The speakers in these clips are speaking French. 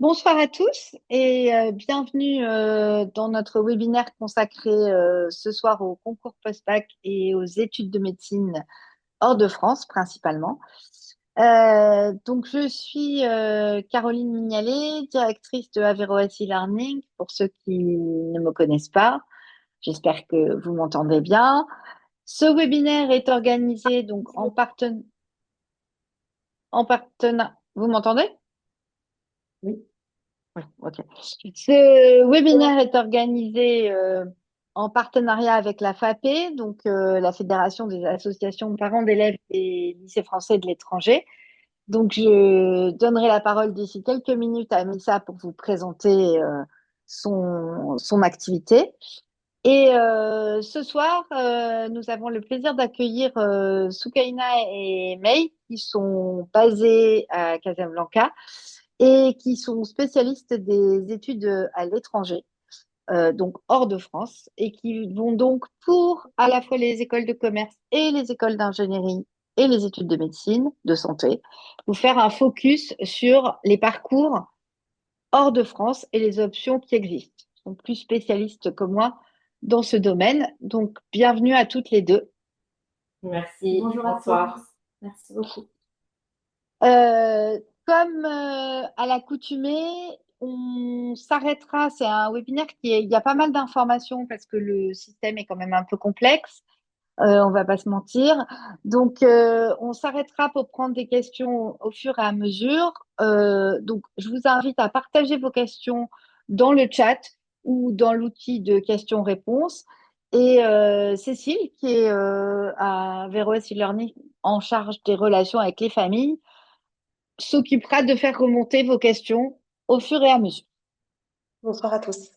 Bonsoir à tous et bienvenue dans notre webinaire consacré ce soir au concours post-bac et aux études de médecine hors de France principalement. Donc je suis Caroline Mignalet, directrice de Averroès e-Learning pour ceux qui ne me connaissent pas. J'espère que vous m'entendez bien. Ce webinaire est organisé donc en partenariat. Vous m'entendez? Oui. Oui, ok. Ce webinaire est organisé en partenariat avec la FAPE, donc la Fédération des associations de parents d'élèves des lycées français de l'étranger. Donc, je donnerai la parole d'ici quelques minutes à Missa pour vous présenter son activité. Et ce soir, nous avons le plaisir d'accueillir Soukaina et May, qui sont basés à Casablanca et qui sont spécialistes des études à l'étranger, donc hors de France, et qui vont donc pour à la fois les écoles de commerce et les écoles d'ingénierie et les études de médecine, de santé, vous faire un focus sur les parcours hors de France et les options qui existent. Ils sont plus spécialistes que moi dans ce domaine, donc bienvenue à toutes les deux. Merci, Bonjour à bonsoir. tous. Merci beaucoup. Comme à l'accoutumée, on s'arrêtera. C'est un webinaire il y a pas mal d'informations parce que le système est quand même un peu complexe. On va pas se mentir. Donc, on s'arrêtera pour prendre des questions au fur et à mesure. Donc, je vous invite à partager vos questions dans le chat ou dans l'outil de questions-réponses. Et Cécile, qui est à VROS e-Learning en charge des relations avec les familles, s'occupera de faire remonter vos questions au fur et à mesure. Bonsoir à tous.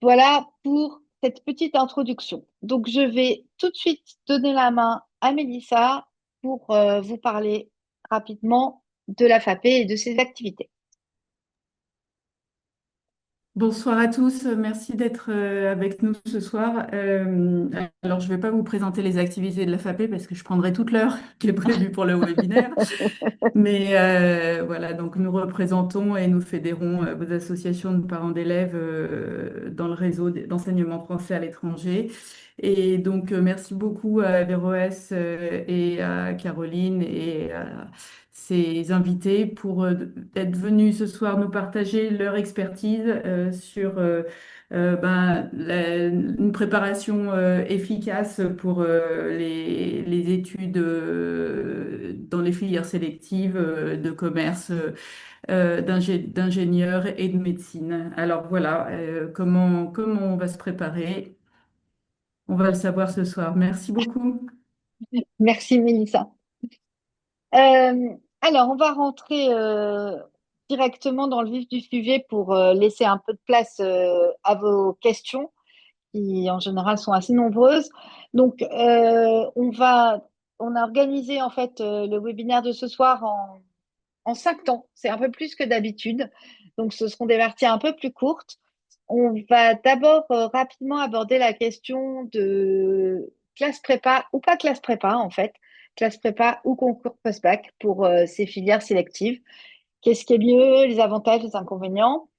Voilà pour cette petite introduction. Donc, je vais tout de suite donner la main à Mélissa pour vous parler rapidement de la FAPE et de ses activités. Bonsoir à tous, merci d'être avec nous ce soir. Alors, je ne vais pas vous présenter les activités de la FAPE parce que je prendrai toute l'heure qui est prévue pour le webinaire. Mais voilà, donc nous représentons et nous fédérons vos associations de parents d'élèves dans le réseau d'enseignement français à l'étranger. Et donc, merci beaucoup à Averroès et à Caroline et à ces invités pour être venus ce soir nous partager leur expertise sur une préparation efficace pour les études dans les filières sélectives de commerce, d'ingénieur et de médecine. Alors voilà, comment on va se préparer? On va le savoir ce soir. Merci beaucoup. Merci Mélissa. Alors, on va rentrer directement dans le vif du sujet pour laisser un peu de place à vos questions, qui en général sont assez nombreuses. Donc, on a organisé en fait le webinaire de ce soir en 5 temps. C'est un peu plus que d'habitude. Donc, ce seront des parties un peu plus courtes. On va d'abord rapidement aborder la question de classe prépa ou pas classe prépa en fait, classe prépa ou concours post-bac pour ces filières sélectives. Qu'est-ce qui est mieux, les avantages, les inconvénients.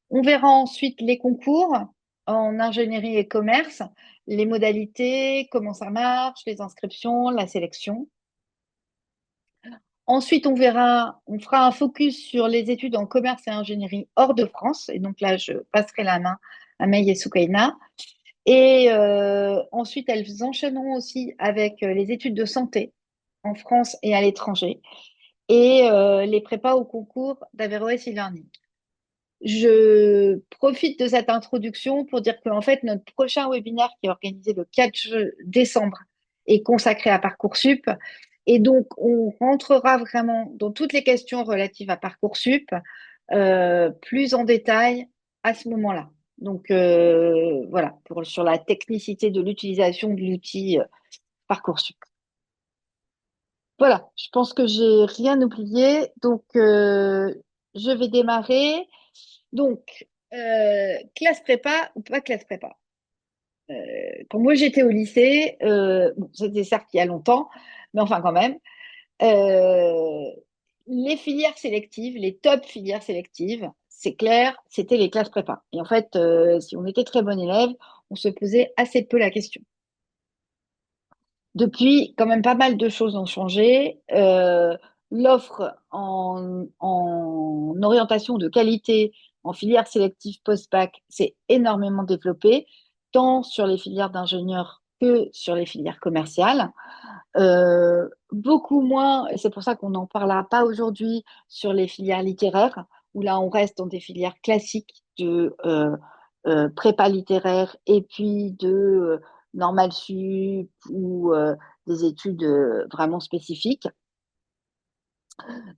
On verra ensuite les concours en ingénierie et commerce, les modalités, comment ça marche, les inscriptions, la sélection. Ensuite, on fera un focus sur les études en commerce et ingénierie hors de France. Et donc là, je passerai la main à May et Soukaina. Et ensuite, elles enchaîneront aussi avec les études de santé en France et à l'étranger et les prépas au concours d'Averroès e-Learning. Je profite de cette introduction pour dire qu'en fait, notre prochain webinaire qui est organisé le 4 décembre est consacré à Parcoursup. Et donc, on rentrera vraiment dans toutes les questions relatives à Parcoursup plus en détail à ce moment-là. Donc, voilà, sur la technicité de l'utilisation de l'outil Parcoursup. Voilà, je pense que j'ai rien oublié. Donc, je vais démarrer. Donc, classe prépa ou pas classe prépa? Quand moi j'étais au lycée, bon, c'était certes il y a longtemps, mais enfin quand même, euh, les filières sélectives, les top filières sélectives, c'est clair, c'était les classes prépa. Et en fait, si on était très bon élève, on se posait assez peu la question. Depuis, quand même, pas mal de choses ont changé. L'offre en orientation de qualité en filière sélective post-bac s'est énormément développée, tant sur les filières d'ingénieurs que sur les filières commerciales. Beaucoup moins, et c'est pour ça qu'on n'en parlera pas aujourd'hui sur les filières littéraires, où là on reste dans des filières classiques de prépa littéraire et puis de normal sup ou des études vraiment spécifiques.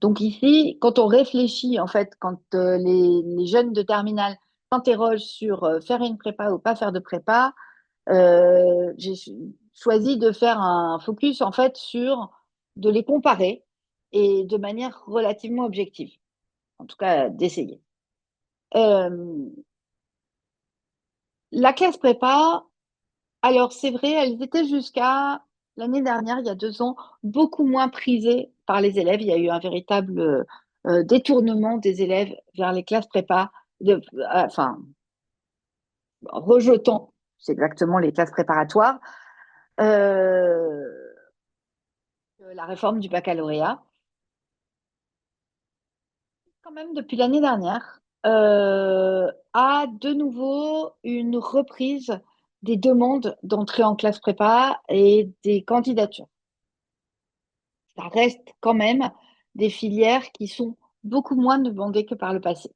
Donc ici, quand on réfléchit, en fait, quand les jeunes de terminale s'interrogent sur faire une prépa ou pas faire de prépa, j'ai choisi de faire un focus en fait sur de les comparer et de manière relativement objective, en tout cas d'essayer. Euh, la classe prépa, alors c'est vrai, elles étaient jusqu'à l'année dernière, il y a 2 ans, beaucoup moins prisées par les élèves. Il y a eu un véritable détournement des élèves vers les classes prépa, enfin rejetant, c'est exactement les classes préparatoires. Euh, la réforme du baccalauréat. Quand même, depuis l'année dernière, a de nouveau une reprise des demandes d'entrée en classe prépa et des candidatures. Ça reste quand même des filières qui sont beaucoup moins demandées que par le passé.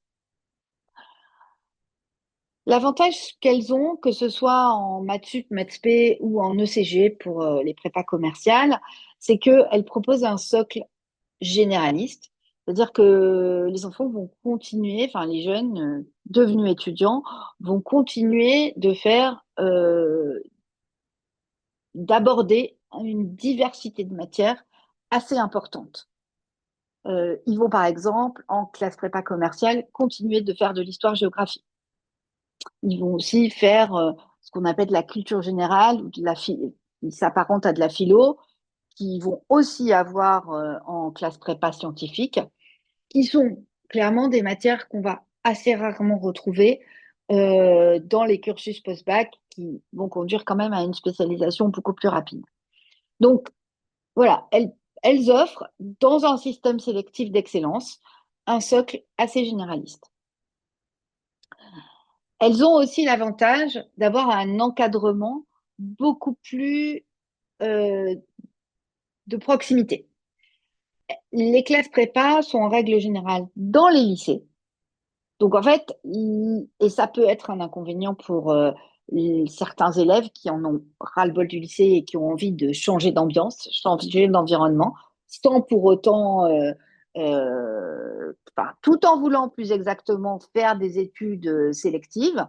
L'avantage qu'elles ont, que ce soit en maths sup, maths spé ou en ECG pour les prépas commerciales, c'est qu'elles proposent un socle généraliste. C'est-à-dire que les enfants vont continuer, enfin les jeunes devenus étudiants vont continuer de faire, d'aborder une diversité de matières assez importante. Ils vont par exemple en classe prépa commerciale continuer de faire de l'histoire-géographie. Ils vont aussi faire ce qu'on appelle de la culture générale ou de la ils s'apparentent à de la philo, qui vont aussi avoir en classe prépa scientifique, qui sont clairement des matières qu'on va assez rarement retrouver dans les cursus post-bac qui vont conduire quand même à une spécialisation beaucoup plus rapide. Donc, voilà, elles offrent, dans un système sélectif d'excellence, un socle assez généraliste. Elles ont aussi l'avantage d'avoir un encadrement beaucoup plus euh, de proximité. Les classes prépa sont en règle générale dans les lycées. Donc en fait, et ça peut être un inconvénient pour certains élèves qui en ont ras-le-bol du lycée et qui ont envie de changer d'ambiance, changer d'environnement, sans pour autant, enfin, tout en voulant plus exactement faire des études sélectives,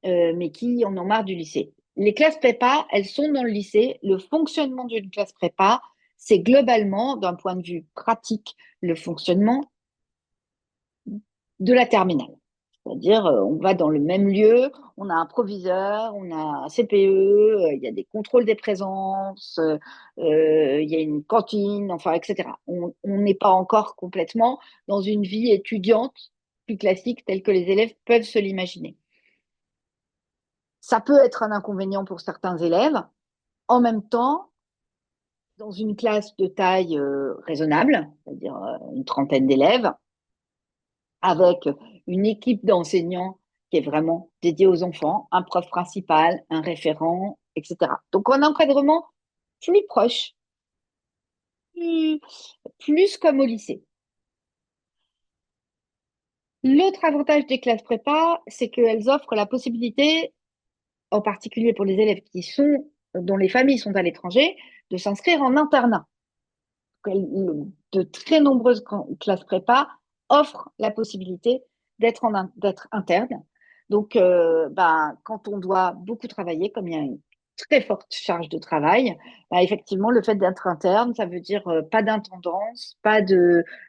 mais qui en ont marre du lycée. Les classes prépa, elles sont dans le lycée. Le fonctionnement d'une classe prépa, c'est globalement, d'un point de vue pratique, le fonctionnement de la terminale. C'est-à-dire, on va dans le même lieu, on a un proviseur, on a un CPE, il y a des contrôles des présences, il y a une cantine, enfin, etc. On n'est pas encore complètement dans une vie étudiante plus classique telle que les élèves peuvent se l'imaginer. Ça peut être un inconvénient pour certains élèves. En même temps, dans une classe de taille raisonnable, c'est-à-dire une trentaine d'élèves, avec une équipe d'enseignants qui est vraiment dédiée aux enfants, un prof principal, un référent, etc. Donc un encadrement plus proche, plus, plus comme au lycée. L'autre avantage des classes prépa, c'est qu'elles offrent la possibilité, en particulier pour les élèves dont les familles sont à l'étranger, de s'inscrire en internat. De très nombreuses classes prépa offrent la possibilité d'être interne. Donc, quand on doit beaucoup travailler, comme il y a une très forte charge de travail, effectivement, le fait d'être interne, ça veut dire pas d'intendance, pas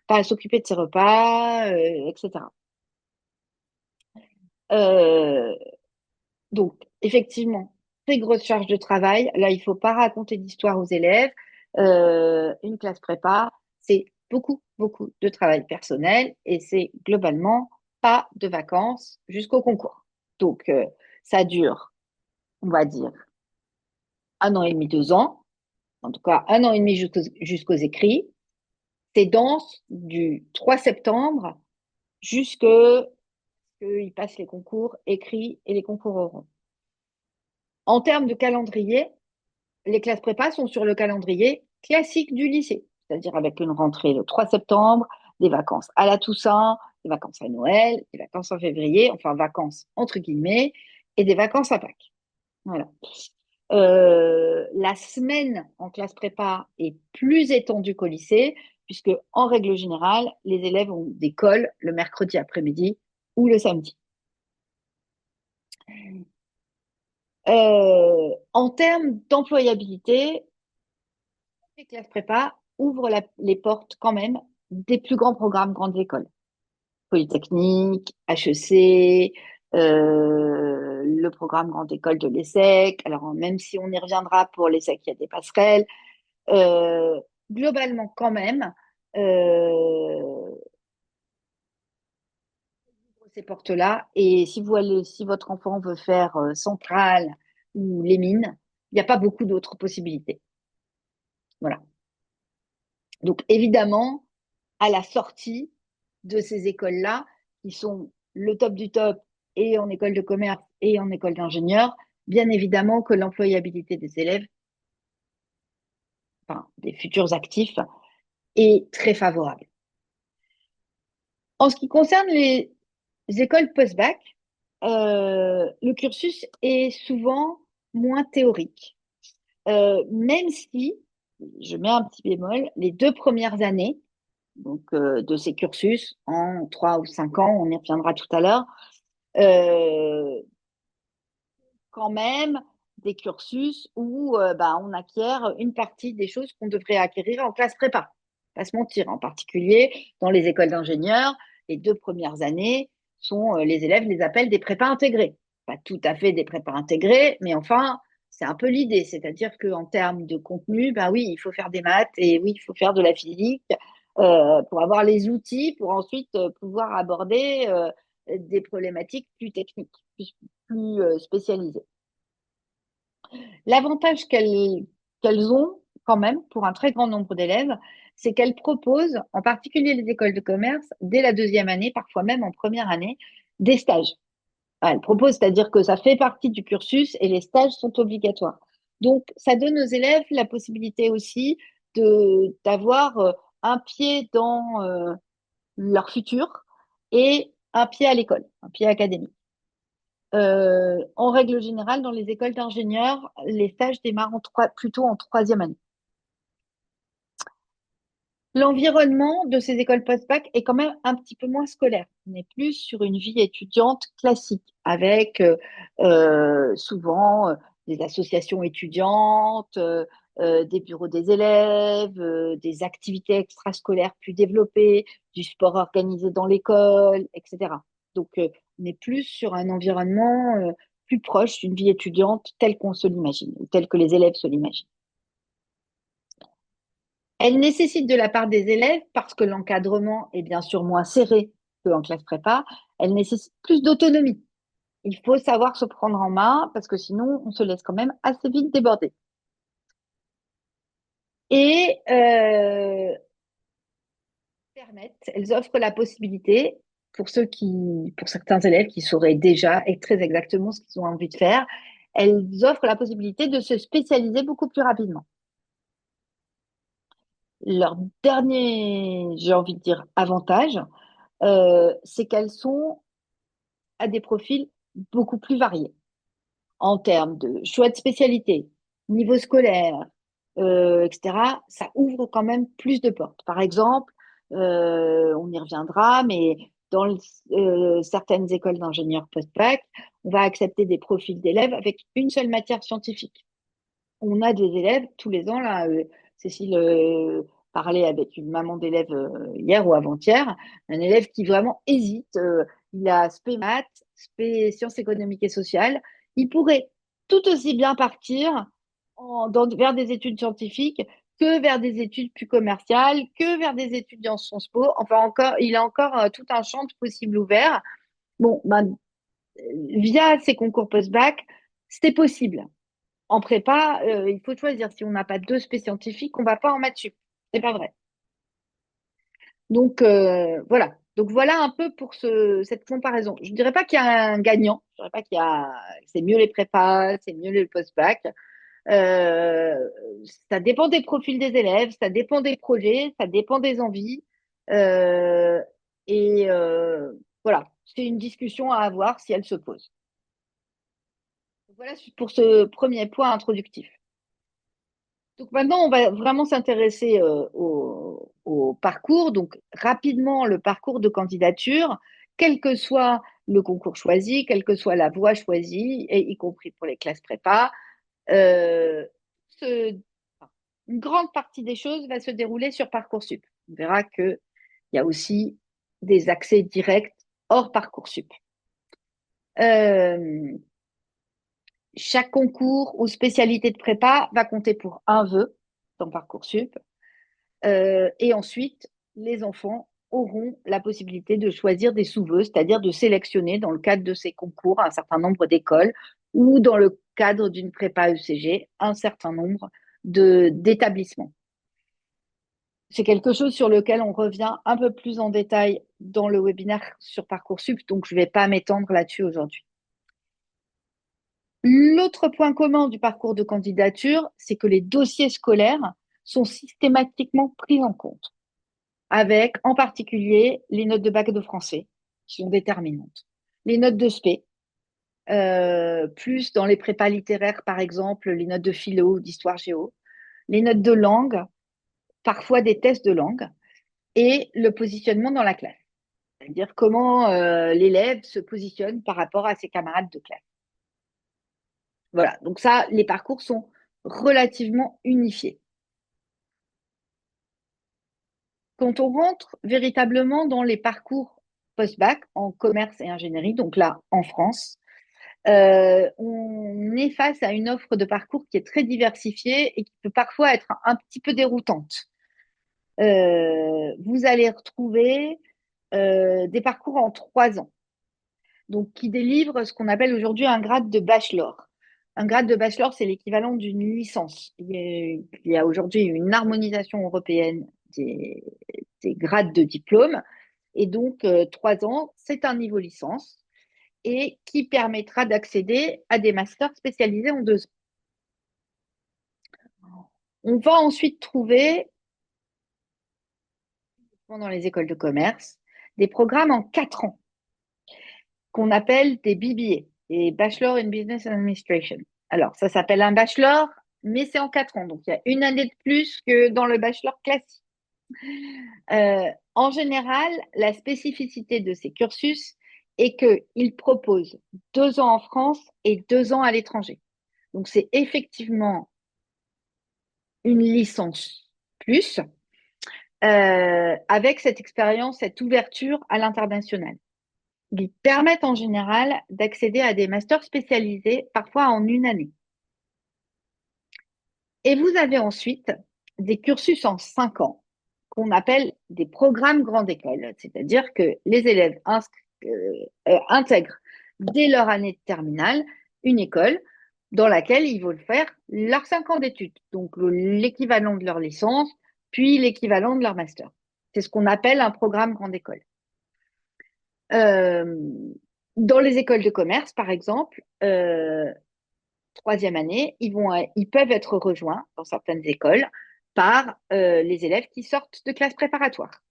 à s'occuper de ses repas, etc. Euh, donc, effectivement, très grosse charge de travail. Là, il faut pas raconter d'histoire aux élèves. Une classe prépa, c'est beaucoup, beaucoup de travail personnel et c'est globalement pas de vacances jusqu'au concours. Donc, ça dure, on va dire, 1 an et demi, 2 ans, en tout cas 1 an et demi jusqu'aux écrits. C'est dense du 3 septembre jusqu'à ce qu'ils passent les concours écrits et les concours oraux. En termes de calendrier, les classes prépa sont sur le calendrier classique du lycée, c'est-à-dire avec une rentrée le 3 septembre, des vacances à la Toussaint, des vacances à Noël, des vacances en février, enfin vacances entre guillemets, et des vacances à Pâques. Voilà. La semaine en classe prépa est plus étendue qu'au lycée, puisque en règle générale, les élèves ont des cols le mercredi après-midi ou le samedi. En termes d'employabilité, les classes prépa ouvrent les portes quand même des plus grands programmes grandes écoles. Polytechnique, HEC, le programme grande école de l'ESSEC. Alors, même si on y reviendra pour l'ESSEC, il y a des passerelles. Globalement, quand même, ces portes-là. Et si votre enfant veut faire Centrale ou les mines, il n'y a pas beaucoup d'autres possibilités. Voilà. Donc, évidemment, à la sortie de ces écoles-là, qui sont le top du top et en école de commerce et en école d'ingénieur, bien évidemment que l'employabilité des élèves, enfin des futurs actifs, est très favorable. En ce qui concerne les écoles post-bac, le cursus est souvent moins théorique, même si, je mets un petit bémol, les 2 premières années donc, de ces cursus en 3 ou 5 ans, on y reviendra tout à l'heure, quand même des cursus où on acquiert une partie des choses qu'on devrait acquérir en classe prépa. Pas se mentir, en particulier dans les écoles d'ingénieurs, les 2 premières années les élèves les appellent des prépas intégrés. Pas tout à fait des prépas intégrés, mais enfin, c'est un peu l'idée. C'est-à-dire qu'en termes de contenu, oui, il faut faire des maths et oui, il faut faire de la physique pour avoir les outils pour ensuite pouvoir aborder des problématiques plus techniques, plus spécialisées. L'avantage qu'elles ont quand même pour un très grand nombre d'élèves, c'est qu'elles proposent, en particulier les écoles de commerce, dès la 2e année, parfois même en première année, des stages. Elles proposent, c'est-à-dire que ça fait partie du cursus et les stages sont obligatoires. Donc, ça donne aux élèves la possibilité aussi d'avoir un pied dans leur futur et un pied à l'école, un pied académique. En règle générale, dans les écoles d'ingénieurs, les stages démarrent plutôt en 3e année. L'environnement de ces écoles post-bac est quand même un petit peu moins scolaire. On est plus sur une vie étudiante classique, avec souvent des associations étudiantes, des bureaux des élèves, des activités extrascolaires plus développées, du sport organisé dans l'école, etc. Donc, on est plus sur un environnement plus proche d'une vie étudiante telle qu'on se l'imagine, ou telle que les élèves se l'imaginent. Elle nécessite de la part des élèves, parce que l'encadrement est bien sûr moins serré qu'en classe prépa, elle nécessite plus d'autonomie. Il faut savoir se prendre en main, parce que sinon, on se laisse quand même assez vite déborder. Et elles offrent la possibilité, pour certains élèves qui sauraient déjà et très exactement ce qu'ils ont envie de faire, elles offrent la possibilité de se spécialiser beaucoup plus rapidement. Leur dernier, j'ai envie de dire, avantage, c'est qu'elles sont à des profils beaucoup plus variés en termes de choix de spécialité, niveau scolaire, etc. Ça ouvre quand même plus de portes. Par exemple, on y reviendra, mais dans certaines écoles d'ingénieurs post-bac, on va accepter des profils d'élèves avec une seule matière scientifique. On a des élèves tous les ans, là, Cécile parlait avec une maman d'élève hier ou avant-hier, un élève qui vraiment hésite, il a spé maths, spé sciences économiques et sociales, il pourrait tout aussi bien partir vers des études scientifiques que vers des études plus commerciales, que vers des études en Sciences Po. Enfin, il a encore tout un champ de possibles ouverts. Bon, ben, via ces concours post-bac, c'est possible. En prépa, il faut choisir. Si on n'a pas deux spé scientifiques, on ne va pas en maths sup. C'est pas vrai. Donc, voilà. Donc, voilà un peu pour cette comparaison. Je ne dirais pas qu'il y a un gagnant. Je ne dirais pas c'est mieux les prépas, c'est mieux les post-bac. Euh, Ça dépend des profils des élèves, ça dépend des projets, ça dépend des envies. Euh, voilà, c'est une discussion à avoir si elle se pose. Voilà pour ce premier point introductif. Donc maintenant, on va vraiment s'intéresser au parcours. Donc rapidement, le parcours de candidature, quel que soit le concours choisi, quelle que soit la voie choisie, et y compris pour les classes prépa, euh, ce- une grande partie des choses va se dérouler sur Parcoursup. On verra qu'il y a aussi des accès directs hors Parcoursup. Euh, Chaque concours ou spécialité de prépa va compter pour un vœu dans Parcoursup. Et ensuite, les enfants auront la possibilité de choisir des sous-vœux, c'est-à-dire de sélectionner dans le cadre de ces concours un certain nombre d'écoles ou dans le cadre d'une prépa ECG un certain nombre d'établissements. C'est quelque chose sur lequel on revient un peu plus en détail dans le webinaire sur Parcoursup, donc je ne vais pas m'étendre là-dessus aujourd'hui. L'autre point commun du parcours de candidature, c'est que les dossiers scolaires sont systématiquement pris en compte, avec en particulier les notes de bac de français, qui sont déterminantes. Les notes de spé, plus dans les prépas littéraires, par exemple, les notes de philo, d'histoire géo, les notes de langue, parfois des tests de langue, et le positionnement dans la classe. C'est-à-dire comment l'élève se positionne par rapport à ses camarades de classe. Voilà, donc ça, les parcours sont relativement unifiés. Quand on rentre véritablement dans les parcours post-bac en commerce et ingénierie, donc là en France, on est face à une offre de parcours qui est très diversifiée et qui peut parfois être un petit peu déroutante. Vous allez retrouver des parcours en 3 ans, donc qui délivrent ce qu'on appelle aujourd'hui un grade de bachelor. Un grade de bachelor, c'est l'équivalent d'une licence. Il y a aujourd'hui une harmonisation européenne des grades de diplôme. Et donc, 3 ans, c'est un niveau licence et qui permettra d'accéder à des masters spécialisés en 2 ans. On va ensuite trouver, dans les écoles de commerce, des programmes en 4 ans qu'on appelle des BBA, des Bachelor in Business Administration. Alors, ça s'appelle un bachelor, mais c'est en 4 ans. Donc, il y a une année de plus que dans le bachelor classique. En général, la spécificité de ces cursus est qu'ils proposent 2 ans en France et 2 ans à l'étranger. Donc, c'est effectivement une licence plus, avec cette expérience, cette ouverture à l'international. Ils permettent en général d'accéder à des masters spécialisés, parfois en une année. Et vous avez ensuite des cursus en 5 ans qu'on appelle des programmes grande école, c'est-à-dire que les élèves intègrent dès leur année de terminale une école dans laquelle ils vont faire leurs 5 ans d'études, donc l'équivalent de leur licence, puis l'équivalent de leur master. C'est ce qu'on appelle un programme grande école. Euh, Dans les écoles de commerce, par exemple, troisième année, ils peuvent être rejoints dans certaines écoles par les élèves qui sortent de classe préparatoire.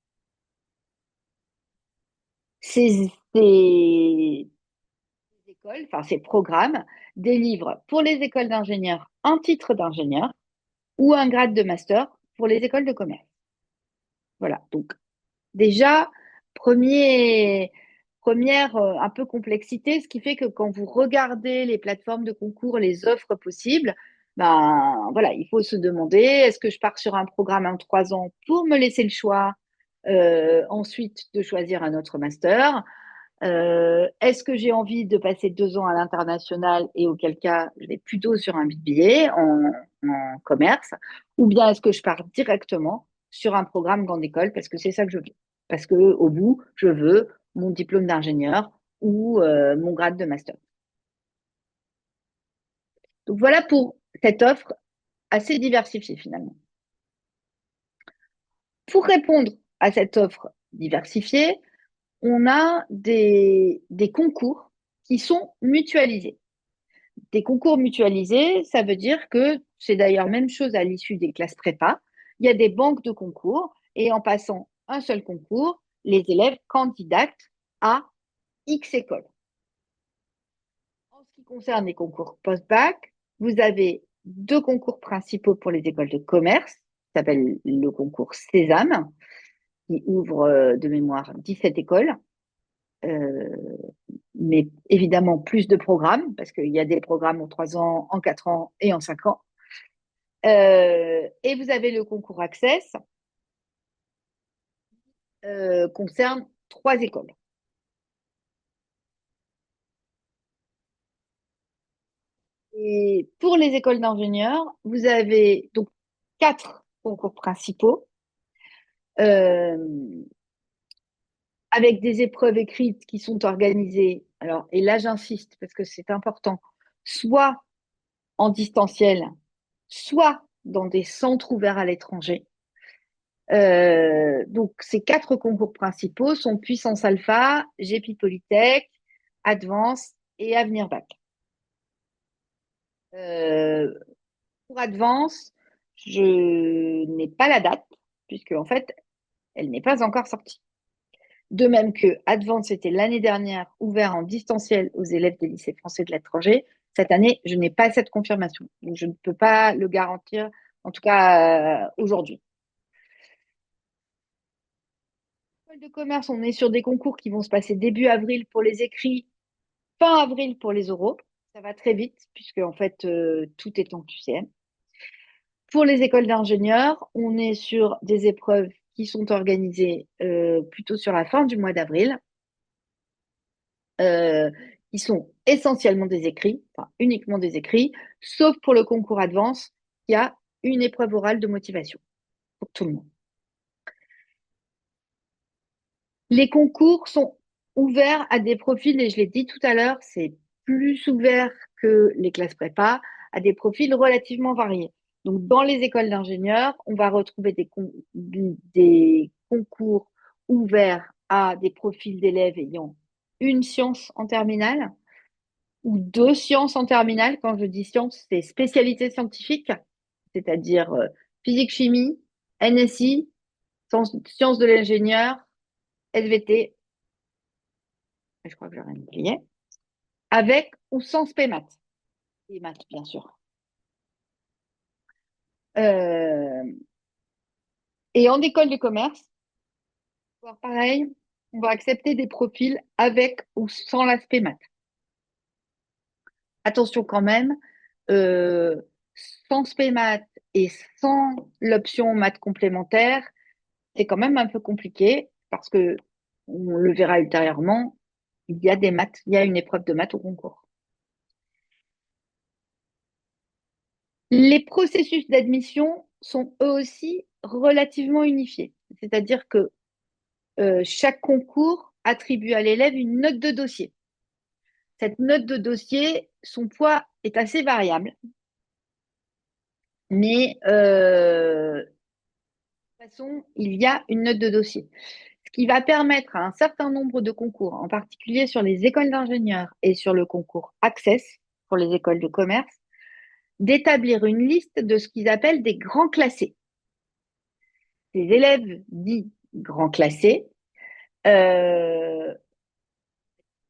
Ces écoles, enfin ces programmes, délivrent pour les écoles d'ingénieurs un titre d'ingénieur ou un grade de master pour les écoles de commerce. Voilà, donc déjà, première un peu complexité, ce qui fait que quand vous regardez les plateformes de concours, les offres possibles, ben voilà, il faut se demander, est-ce que je pars sur un programme en 3 ans pour me laisser le choix ensuite de choisir un autre master, Est-ce que j'ai envie de passer 2 ans à l'international et auquel cas je vais plutôt sur un BBA en commerce, ou bien est-ce que je pars directement sur un programme grande école parce que c'est ça que je veux, parce que au bout je veux mon diplôme d'ingénieur ou mon grade de master. Donc voilà pour cette offre assez diversifiée finalement. Pour répondre à cette offre diversifiée, on a des concours qui sont mutualisés. Des concours mutualisés, ça veut dire que c'est d'ailleurs même chose à l'issue des classes prépa. Il y a des banques de concours et en passant un seul concours, les élèves candidatent à X écoles. En ce qui concerne les concours post-bac, vous avez 2 concours principaux pour les écoles de commerce, qui s'appelle le concours Sésame, qui ouvre de mémoire 17 écoles. Mais évidemment plus de programmes, parce qu'il y a des programmes en 3 ans, en 4 ans et en 5 ans. Et vous avez le concours Access, concerne 3 écoles. Et pour les écoles d'ingénieurs, vous avez donc 4 concours principaux, euh, avec des épreuves écrites qui sont organisées. Alors, et là, j'insiste parce que c'est important, soit en distanciel, soit dans des centres ouverts à l'étranger. Donc, ces 4 concours principaux sont Puissance Alpha, GP Polytech, Advance et Avenir Bac. Euh, pour Advance, je n'ai pas la date, puisque en fait, elle n'est pas encore sortie. De même que Advance était l'année dernière ouvert en distanciel aux élèves des lycées français de l'étranger, cette année, je n'ai pas cette confirmation. Donc, je ne peux pas le garantir, en tout cas aujourd'hui. École de commerce, on est sur des concours qui vont se passer début avril pour les écrits, fin avril pour les oraux. Ça va très vite, puisque en fait, tout est en QCM. Pour les écoles d'ingénieurs, on est sur des épreuves qui sont organisées plutôt sur la fin du mois d'avril, euh, qui sont essentiellement des écrits, enfin uniquement des écrits, sauf pour le concours Advance, qui a une épreuve orale de motivation pour tout le monde. Les concours sont ouverts à des profils, et je l'ai dit tout à l'heure, c'est plus ouvert que les classes prépa, à des profils relativement variés. Donc, dans les écoles d'ingénieurs, on va retrouver des concours ouverts à des profils d'élèves ayant une science en terminale ou 2 sciences en terminale. Quand je dis science, c'est spécialité scientifique, c'est-à-dire physique-chimie, NSI, sciences de l'ingénieur, SVT, je crois que j'aurais oublié, avec ou sans spé-maths. Et maths, bien sûr. Euh, et en école de commerce, pareil, on va accepter des profils avec ou sans l'aspect maths. Attention quand même, euh, sans spé-maths et sans l'option maths complémentaire, c'est quand même un peu compliqué parce que, on le verra ultérieurement, il y a des maths, il y a une épreuve de maths au concours. Les processus d'admission sont eux aussi relativement unifiés. C'est-à-dire que chaque concours attribue à l'élève une note de dossier. Cette note de dossier, son poids est assez variable, mais de toute façon, il y a une note de dossier. Ce qui va permettre à un certain nombre de concours, en particulier sur les écoles d'ingénieurs et sur le concours Access pour les écoles de commerce, d'établir une liste de ce qu'ils appellent des grands classés. Ces élèves dits grands classés, euh,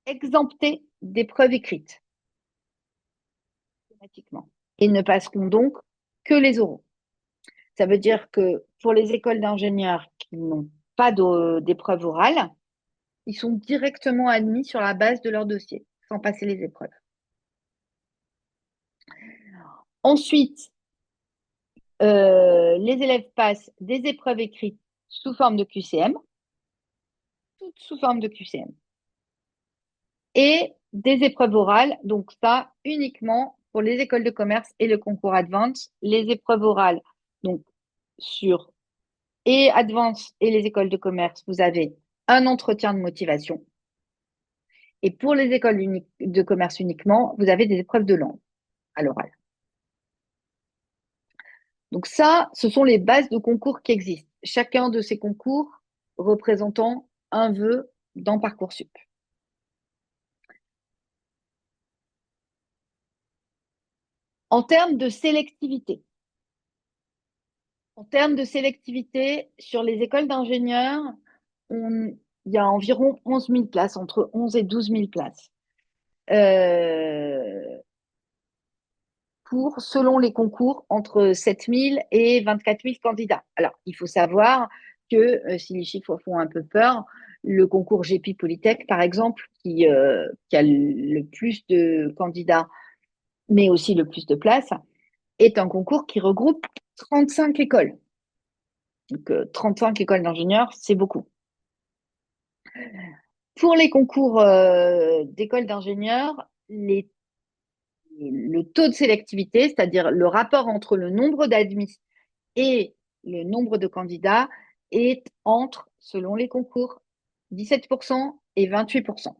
exemptés d'épreuves écrites, automatiquement, et ne passeront donc que les oraux. Ça veut dire que pour les écoles d'ingénieurs qui n'ont pas d'épreuves orales, ils sont directement admis sur la base de leur dossier, sans passer les épreuves. Ensuite, les élèves passent des épreuves écrites sous forme de QCM, toutes sous forme de QCM. et des épreuves orales. Donc ça, uniquement pour les écoles de commerce et le concours Advance. Les épreuves orales, donc sur et Advance et les écoles de commerce, vous avez un entretien de motivation. Et pour les écoles de commerce uniquement, vous avez des épreuves de langue à l'oral. Donc ça, ce sont les bases de concours qui existent. Chacun de ces concours représentant un vœu dans Parcoursup. En termes de sélectivité, sur les écoles d'ingénieurs, il y a environ 11 000 places, entre 11 et 12 000 places. Pour, selon les concours, entre 7 000 et 24 000 candidats. Alors, il faut savoir que si les chiffres font un peu peur, le concours GEPI Polytech, par exemple, qui a le plus de candidats, mais aussi le plus de places, est un concours qui regroupe 35 écoles. Donc, 35 écoles d'ingénieurs, c'est beaucoup. Pour les concours d'écoles d'ingénieurs, le taux de sélectivité, c'est-à-dire le rapport entre le nombre d'admis et le nombre de candidats, est entre, selon les concours, 17% et 28%.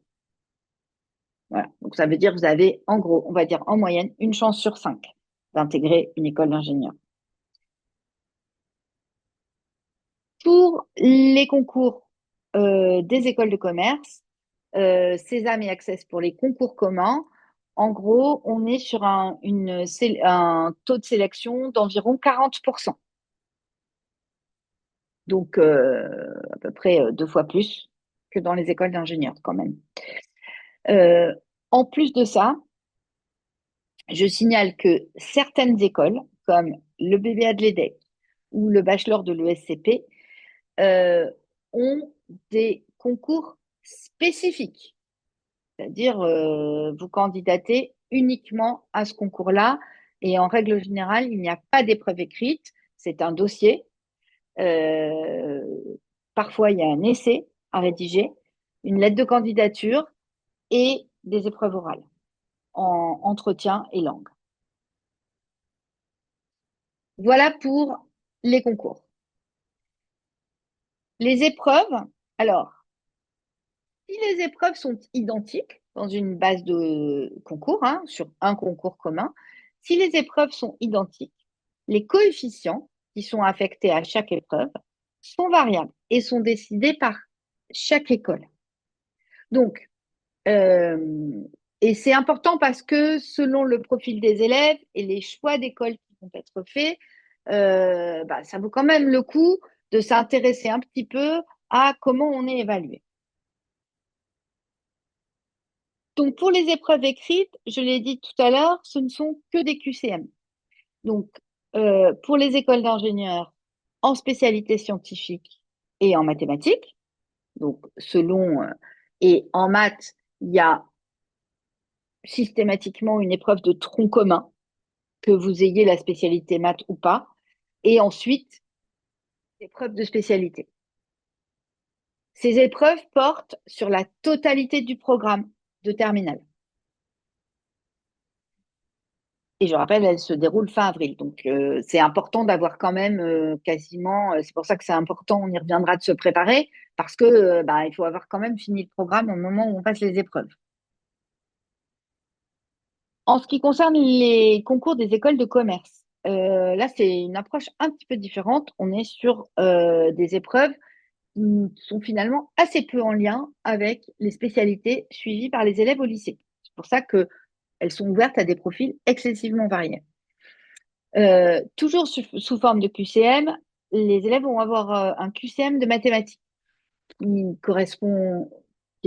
Voilà. Donc, ça veut dire que vous avez, en gros, on va dire en moyenne, une chance sur 5 d'intégrer une école d'ingénieur. Pour les concours des écoles de commerce, Sésame et Access pour les concours communs, en gros, on est sur un taux de sélection d'environ 40%. Donc, à peu près 2 fois plus que dans les écoles d'ingénieurs, quand même. En plus de ça, je signale que certaines écoles, comme le BBA de l'EDEC ou le bachelor de l'ESCP, ont des concours spécifiques. C'est-à-dire, vous candidatez uniquement à ce concours-là. Et en règle générale, il n'y a pas d'épreuve écrite. C'est un dossier. Parfois, il y a un essai à rédiger, une lettre de candidature et des épreuves orales en entretien et langue. Voilà pour les concours. Les épreuves, alors, si les épreuves sont identiques dans une base de concours, sur un concours commun, si les épreuves sont identiques, les coefficients qui sont affectés à chaque épreuve sont variables et sont décidés par chaque école. Donc, et c'est important parce que selon le profil des élèves et les choix d'école qui vont être faits, ça vaut quand même le coup de s'intéresser un petit peu à comment on est évalué. Donc, pour les épreuves écrites, je l'ai dit tout à l'heure, ce ne sont que des QCM. Donc, pour les écoles d'ingénieurs en spécialité scientifique et en mathématiques, donc et en maths, il y a systématiquement une épreuve de tronc commun, que vous ayez la spécialité maths ou pas, et ensuite, épreuve de spécialité. Ces épreuves portent sur la totalité du programme de terminale. Et je rappelle, elles se déroulent fin avril. Donc, c'est important d'avoir quand même quasiment, c'est pour ça que c'est important, on y reviendra, de se préparer, parce que il faut avoir quand même fini le programme au moment où on passe les épreuves. En ce qui concerne les concours des écoles de commerce, là, c'est une approche un petit peu différente. On est sur des épreuves qui sont finalement assez peu en lien avec les spécialités suivies par les élèves au lycée. C'est pour ça qu'elles sont ouvertes à des profils excessivement variés. Toujours sous forme de QCM, les élèves vont avoir un QCM de mathématiques qui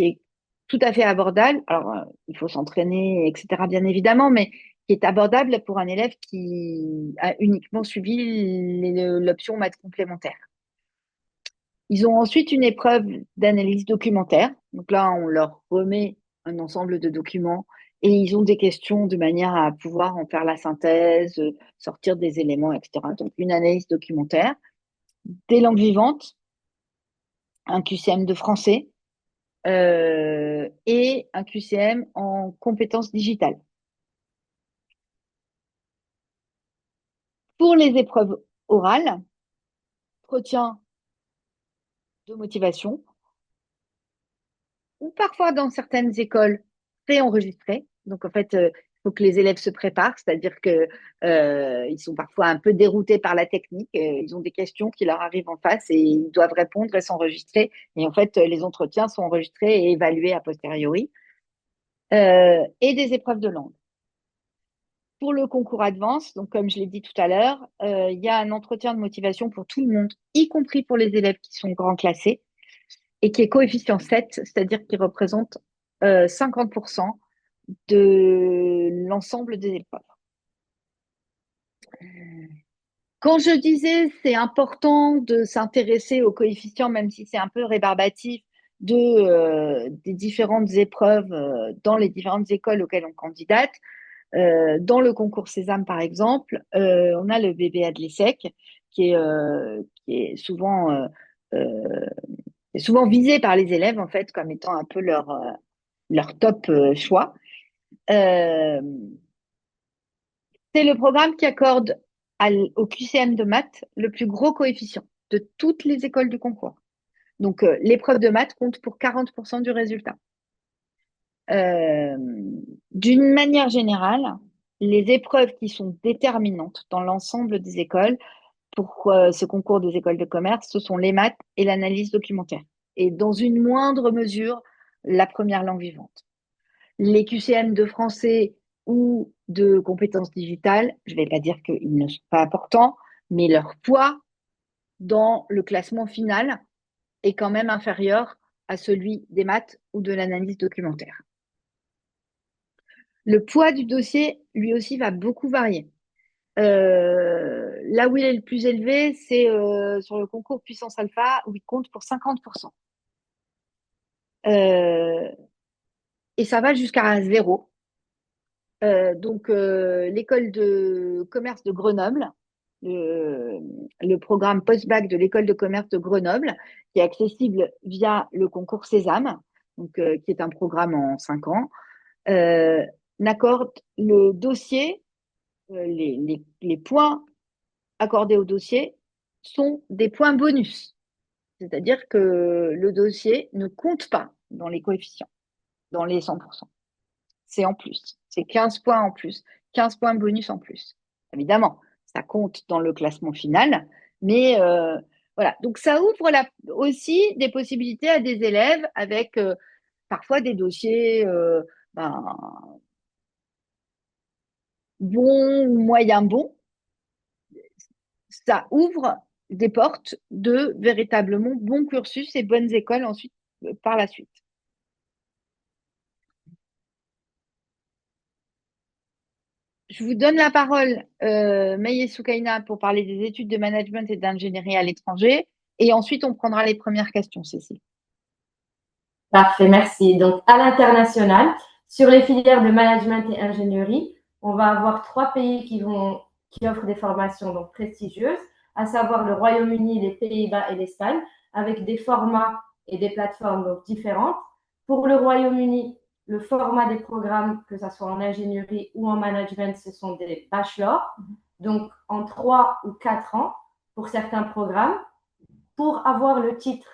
est tout à fait abordable. Alors, il faut s'entraîner, etc., bien évidemment, mais qui est abordable pour un élève qui a uniquement suivi l'option maths complémentaire. Ils ont ensuite une épreuve d'analyse documentaire. Donc là, on leur remet un ensemble de documents et ils ont des questions de manière à pouvoir en faire la synthèse, sortir des éléments, etc. Donc, une analyse documentaire, des langues vivantes, un QCM de français, et un QCM en compétences digitales. Pour les épreuves orales, entretien de motivation, ou parfois dans certaines écoles préenregistrées. Donc en fait, il faut que les élèves se préparent, c'est-à-dire que ils sont parfois un peu déroutés par la technique. Ils ont des questions qui leur arrivent en face et ils doivent répondre et s'enregistrer. Et en fait, les entretiens sont enregistrés et évalués a posteriori. Et des épreuves de langue. Pour le concours Advance, donc comme je l'ai dit tout à l'heure, il y a un entretien de motivation pour tout le monde, y compris pour les élèves qui sont grand classés, et qui est coefficient 7, c'est-à-dire qui représente 50% de l'ensemble des épreuves. Quand je disais c'est important de s'intéresser aux coefficients, même si c'est un peu rébarbatif, des différentes épreuves dans les différentes écoles auxquelles on candidate, dans le concours Sésame, par exemple, on a le BBA de l'ESSEC qui est souvent visé par les élèves, en fait, comme étant un peu leur top choix. C'est le programme qui accorde au QCM de maths le plus gros coefficient de toutes les écoles du concours. Donc, l'épreuve de maths compte pour 40% du résultat. D'une manière générale, les épreuves qui sont déterminantes dans l'ensemble des écoles pour ce concours des écoles de commerce, ce sont les maths et l'analyse documentaire. Et dans une moindre mesure, la première langue vivante. Les QCM de français ou de compétences digitales, je ne vais pas dire qu'ils ne sont pas importants, mais leur poids dans le classement final est quand même inférieur à celui des maths ou de l'analyse documentaire. Le poids du dossier, lui aussi, va beaucoup varier. Là où il est le plus élevé, c'est sur le concours Puissance Alpha, où il compte pour 50%. Et ça va jusqu'à 0. Donc, l'école de commerce de Grenoble, le programme post-bac de l'école de commerce de Grenoble, qui est accessible via le concours Sésame, donc, qui est un programme en 5 ans, n'accorde le dossier, les points accordés au dossier sont des points bonus. C'est-à-dire que le dossier ne compte pas dans les coefficients, dans les 100%. C'est en plus. C'est 15 points en plus. 15 points bonus en plus. Évidemment, ça compte dans le classement final. Mais voilà. Donc, ça ouvre aussi des possibilités à des élèves avec parfois des dossiers bons ou moyen bons. Ça ouvre des portes de véritablement bons cursus et bonnes écoles ensuite par la suite. Je vous donne la parole, Maïe Soukaina, pour parler des études de management et d'ingénierie à l'étranger. Et ensuite, on prendra les premières questions, Cécile. Parfait, merci. Donc, à l'international, sur les filières de management et ingénierie, on va avoir 3 pays qui offrent des formations donc prestigieuses, à savoir le Royaume-Uni, les Pays-Bas et l'Espagne, avec des formats et des plateformes donc différentes. Pour le Royaume-Uni, le format des programmes, que ce soit en ingénierie ou en management, ce sont des bachelors, donc en 3 ou 4 ans pour certains programmes. Pour avoir le titre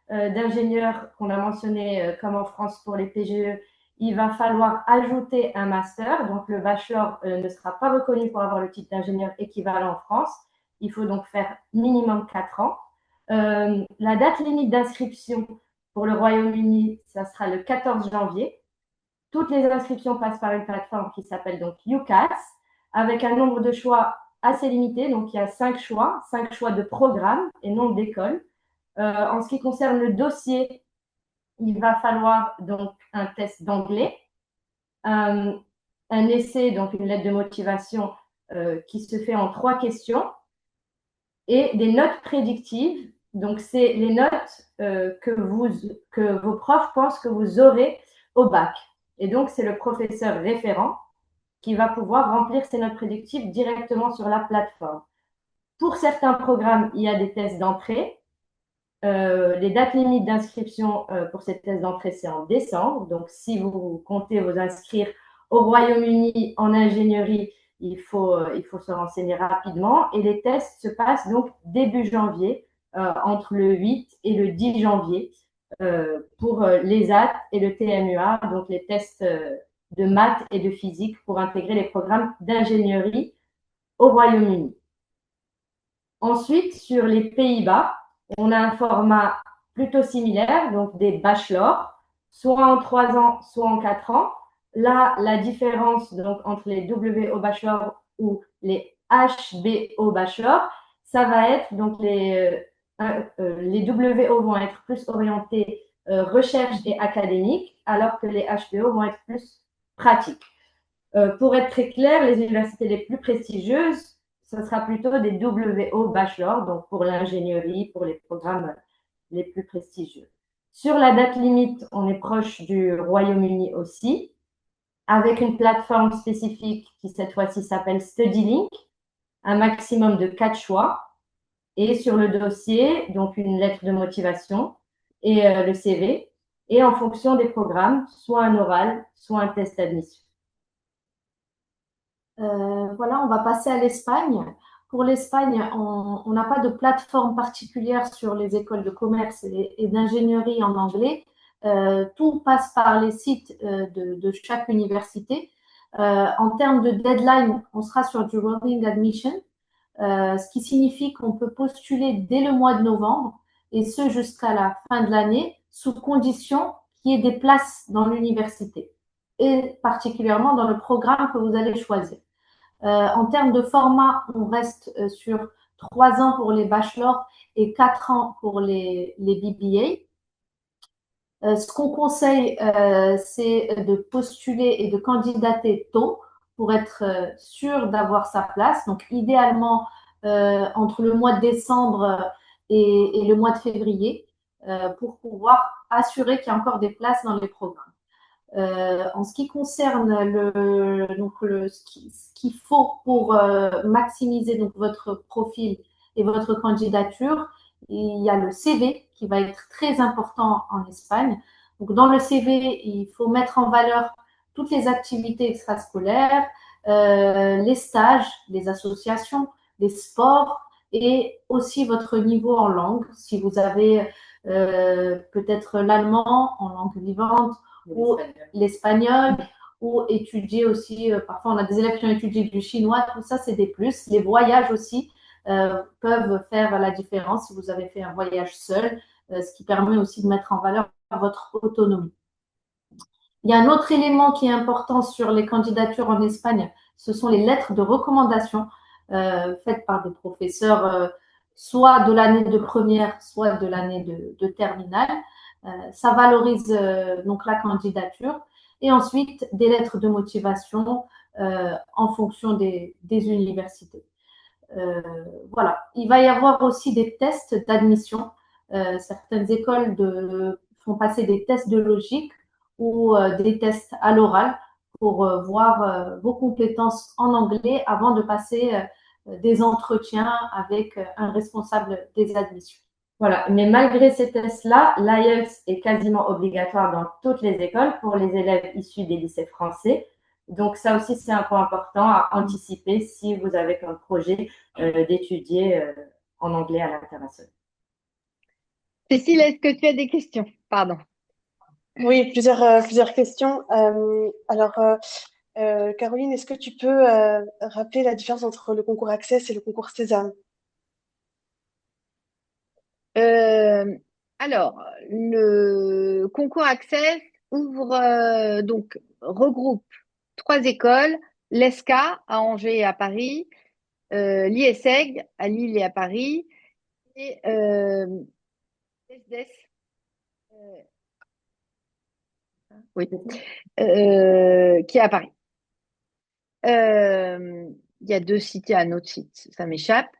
d'ingénieur qu'on a mentionné comme en France pour les PGE, il va falloir ajouter un master. Donc, le bachelor ne sera pas reconnu pour avoir le titre d'ingénieur équivalent en France. Il faut donc faire minimum 4 ans. La date limite d'inscription pour le Royaume-Uni, ça sera le 14 janvier. Toutes les inscriptions passent par une plateforme qui s'appelle donc UCAS, avec un nombre de choix assez limité. Donc, il y a 5 choix de programmes et non d'écoles. En ce qui concerne le dossier, il va falloir donc un test d'anglais, un essai, donc une lettre de motivation qui se fait en 3 questions, et des notes prédictives. Donc, c'est les notes que vos profs pensent que vous aurez au bac. Et donc, c'est le professeur référent qui va pouvoir remplir ces notes prédictives directement sur la plateforme. Pour certains programmes, il y a des tests d'entrée. Les dates limites d'inscription pour cette thèse d'entrée, c'est en décembre. Donc, si vous comptez vous inscrire au Royaume-Uni en ingénierie, il faut se renseigner rapidement. Et les tests se passent donc début janvier, entre le 8 et le 10 janvier, pour l'ESAT et le TMUA, donc les tests de maths et de physique pour intégrer les programmes d'ingénierie au Royaume-Uni. Ensuite, sur les Pays-Bas, on a un format plutôt similaire, donc des bachelors, soit en 3 ans, soit en 4 ans. Là, la différence donc, entre les WO bachelor ou les HBO bachelor, ça va être donc les WO vont être plus orientés recherche et académique, alors que les HBO vont être plus pratiques. Pour être très clair, les universités les plus prestigieuses, ce sera plutôt des WO bachelor, donc pour l'ingénierie, pour les programmes les plus prestigieux. Sur la date limite, on est proche du Royaume-Uni aussi, avec une plateforme spécifique qui cette fois-ci s'appelle StudyLink, un maximum de 4 choix, et sur le dossier, donc une lettre de motivation et le CV, et en fonction des programmes, soit un oral, soit un test d'admission. Voilà, on va passer à l'Espagne. Pour l'Espagne, on n'a pas de plateforme particulière sur les écoles de commerce et d'ingénierie en anglais. Tout passe par les sites de chaque université. En termes de deadline, on sera sur du rolling admission, ce qui signifie qu'on peut postuler dès le mois de novembre et ce jusqu'à la fin de l'année, sous condition qu'il y ait des places dans l'université et particulièrement dans le programme que vous allez choisir. En termes de format, on reste sur 3 ans pour les bachelors et 4 ans pour les BBA. Ce qu'on conseille, c'est de postuler et de candidater tôt pour être sûr d'avoir sa place. Donc, idéalement, entre le mois de décembre et le mois de février, pour pouvoir assurer qu'il y a encore des places dans les programmes. En ce qui concerne ce qu'il faut pour maximiser donc, votre profil et votre candidature, il y a le CV qui va être très important en Espagne. Donc, dans le CV, il faut mettre en valeur toutes les activités extrascolaires, les stages, les associations, les sports et aussi votre niveau en langue. Si vous avez peut-être l'allemand en langue vivante, ou l'espagnol, ou étudier aussi, parfois on a des élèves qui ont étudié du chinois, tout ça c'est des plus. Les voyages aussi peuvent faire la différence si vous avez fait un voyage seul, ce qui permet aussi de mettre en valeur votre autonomie. Il y a un autre élément qui est important sur les candidatures en Espagne, ce sont les lettres de recommandation faites par des professeurs, soit de l'année de première, soit de l'année de terminale. Ça valorise donc la candidature. Et ensuite, des lettres de motivation en fonction des universités. Voilà. Il va y avoir aussi des tests d'admission. Certaines écoles font passer des tests de logique ou des tests à l'oral pour voir vos compétences en anglais avant de passer des entretiens avec un responsable des admissions. Voilà, mais malgré ces tests-là, l'IELTS est quasiment obligatoire dans toutes les écoles pour les élèves issus des lycées français. Donc ça aussi, c'est un point important à anticiper si vous avez un projet d'étudier en anglais à l'international. Cécile, est-ce que tu as des questions? Pardon. Oui, plusieurs questions. Caroline, est-ce que tu peux rappeler la différence entre le concours Access et le concours Sésame? Alors, le concours Access ouvre donc regroupe 3 écoles, l'ESCA à Angers et à Paris, l'IESEG à Lille et à Paris, et ESDES, oui, qui est à Paris. Il y a 2 sites et un autre site, ça m'échappe.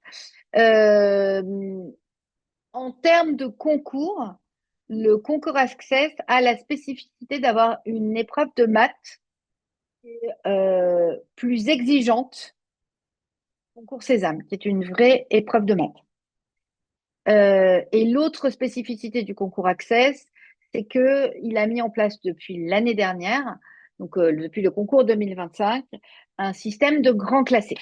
En termes de concours, le concours Access a la spécificité d'avoir une épreuve de maths plus exigeante que le concours Sésame, qui est une vraie épreuve de maths. Et l'autre spécificité du concours Access, c'est qu'il a mis en place depuis l'année dernière, donc depuis le concours 2025, un système de grands classés.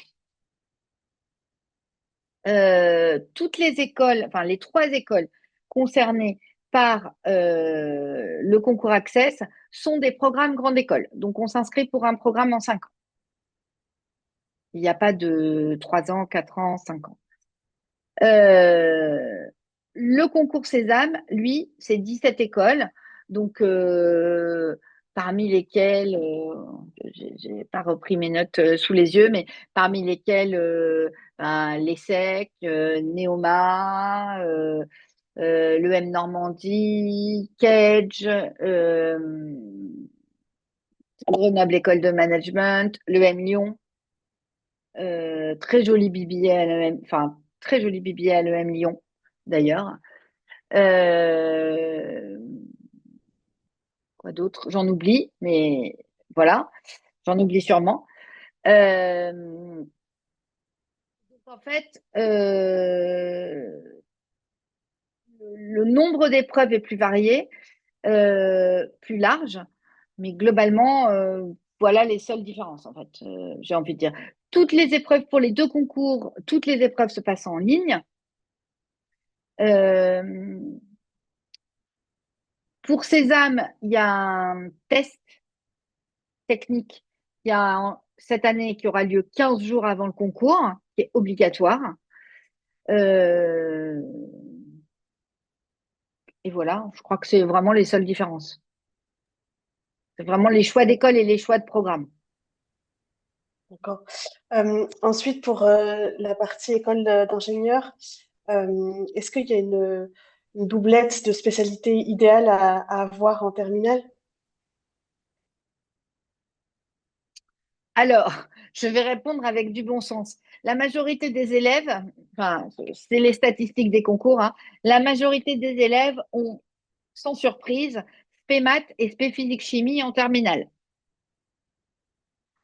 Toutes les écoles, enfin les 3 écoles concernées par le concours Access sont des programmes grande école. Donc on s'inscrit pour un programme en 5 ans. Il n'y a pas de 3 ans, 4 ans, 5 ans. Le concours Sésame, lui, c'est 17 écoles, donc parmi lesquelles, j'ai pas repris mes notes sous les yeux, mais parmi lesquelles ben, l'ESSEC, Neoma, l'EM Normandie, Cage, Grenoble École de Management, l'EM Lyon, très joli BBA à l'EM, enfin très joli BBA à l'EM Lyon d'ailleurs. Euh, Quoi d'autre? J'en oublie, mais voilà, j'en oublie sûrement. Donc en fait, le nombre d'épreuves est plus varié, plus large, mais globalement, voilà les seules différences en fait. J'ai envie de dire. Toutes les épreuves pour les 2 concours, toutes les épreuves se passent en ligne. Euh, pour Sésame, il y a un test technique cette année qui aura lieu 15 jours avant le concours, qui est obligatoire. Euh, et voilà, je crois que c'est vraiment les seules différences. C'est vraiment les choix d'école et les choix de programme. D'accord. Ensuite, pour la partie école d'ingénieur, est-ce qu'il y a une doublette de spécialité idéale à avoir en terminale? Alors, je vais répondre avec du bon sens. La majorité des élèves, enfin, c'est les statistiques des concours, hein, la majorité des élèves ont, sans surprise, spé maths et spé physique chimie en terminale.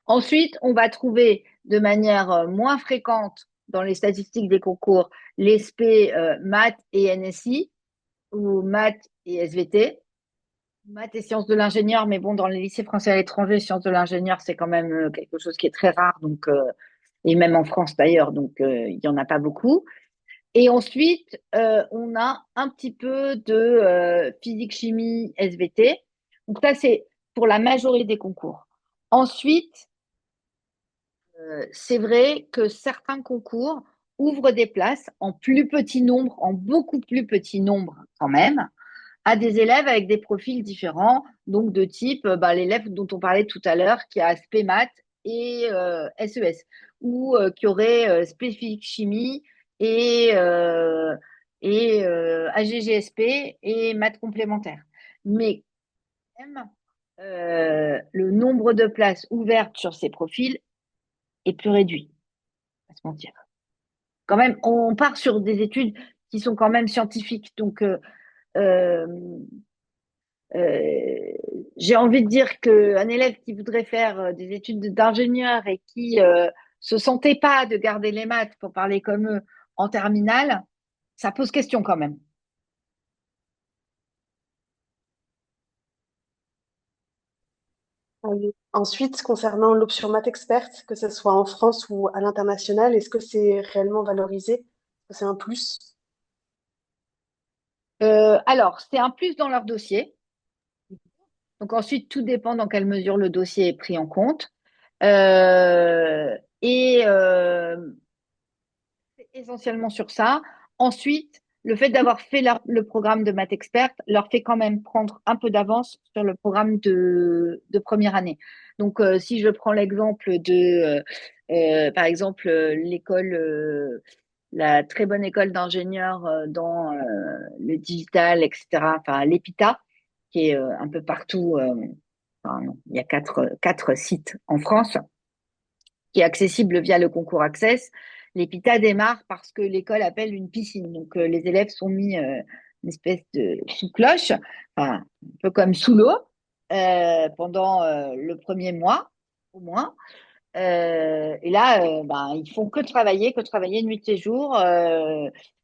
Ensuite, on va trouver de manière moins fréquente dans les statistiques des concours les spé maths et NSI ou maths et SVT. Maths et sciences de l'ingénieur, mais bon, dans les lycées français à l'étranger, sciences de l'ingénieur, c'est quand même quelque chose qui est très rare, donc, et même en France d'ailleurs, donc il n'y en a pas beaucoup. Et ensuite, on a un petit peu de physique, chimie, SVT. Donc ça, c'est pour la majorité des concours. Ensuite, c'est vrai que certains concours ouvrent des places en plus petit nombre, en beaucoup plus petit nombre quand même, à des élèves avec des profils différents, donc de type bah, l'élève dont on parlait tout à l'heure qui a spé maths et SES, ou qui aurait spécifique chimie et, AGGSP et maths complémentaires. Mais même, le nombre de places ouvertes sur ces profils est plus réduit, à se mentir. Quand même, on part sur des études qui sont quand même scientifiques, donc euh, Euh, j'ai envie de dire qu'un élève qui voudrait faire des études d'ingénieur et qui se sentait pas de garder les maths, pour parler comme eux, en terminale, ça pose question quand même. Ensuite, concernant l'option maths experte, que ce soit en France ou à l'international, est-ce que c'est réellement valorisé? Est-ce que c'est un plus? Alors, c'est un plus dans leur dossier. Donc ensuite, tout dépend dans quelle mesure le dossier est pris en compte. Et essentiellement sur ça. Ensuite, le fait d'avoir fait le programme de maths experte leur fait quand même prendre un peu d'avance sur le programme de première année. Donc, si je prends l'exemple de, par exemple, l'école, la très bonne école d'ingénieurs dans le digital, etc., enfin l'EPITA, qui est un peu partout, enfin, non, il y a quatre sites en France, qui est accessible via le concours Access. L'EPITA démarre parce que l'école appelle une piscine. Donc, les élèves sont mis une espèce de sous cloche, enfin, un peu comme sous l'eau, pendant le premier mois, au moins. Et là, ils font que travailler nuit et jour.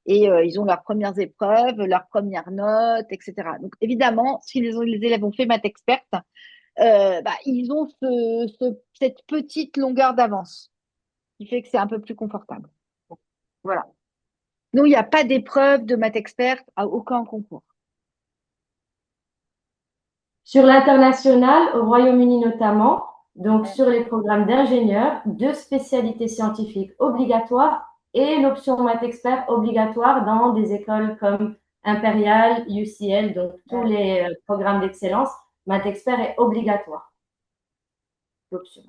Ils ont leurs premières épreuves, leurs premières notes, etc. Donc, évidemment, si les élèves ont fait maths experte, ils ont cette petite longueur d'avance qui fait que c'est un peu plus confortable. Bon, voilà. Donc, il n'y a pas d'épreuve de maths experte à aucun concours. Sur l'international, au Royaume-Uni notamment, donc sur les programmes d'ingénieurs, 2 spécialités scientifiques obligatoires et l'option maths expert obligatoire dans des écoles comme Imperial, UCL, donc tous les programmes d'excellence, maths expert est obligatoire. L'option.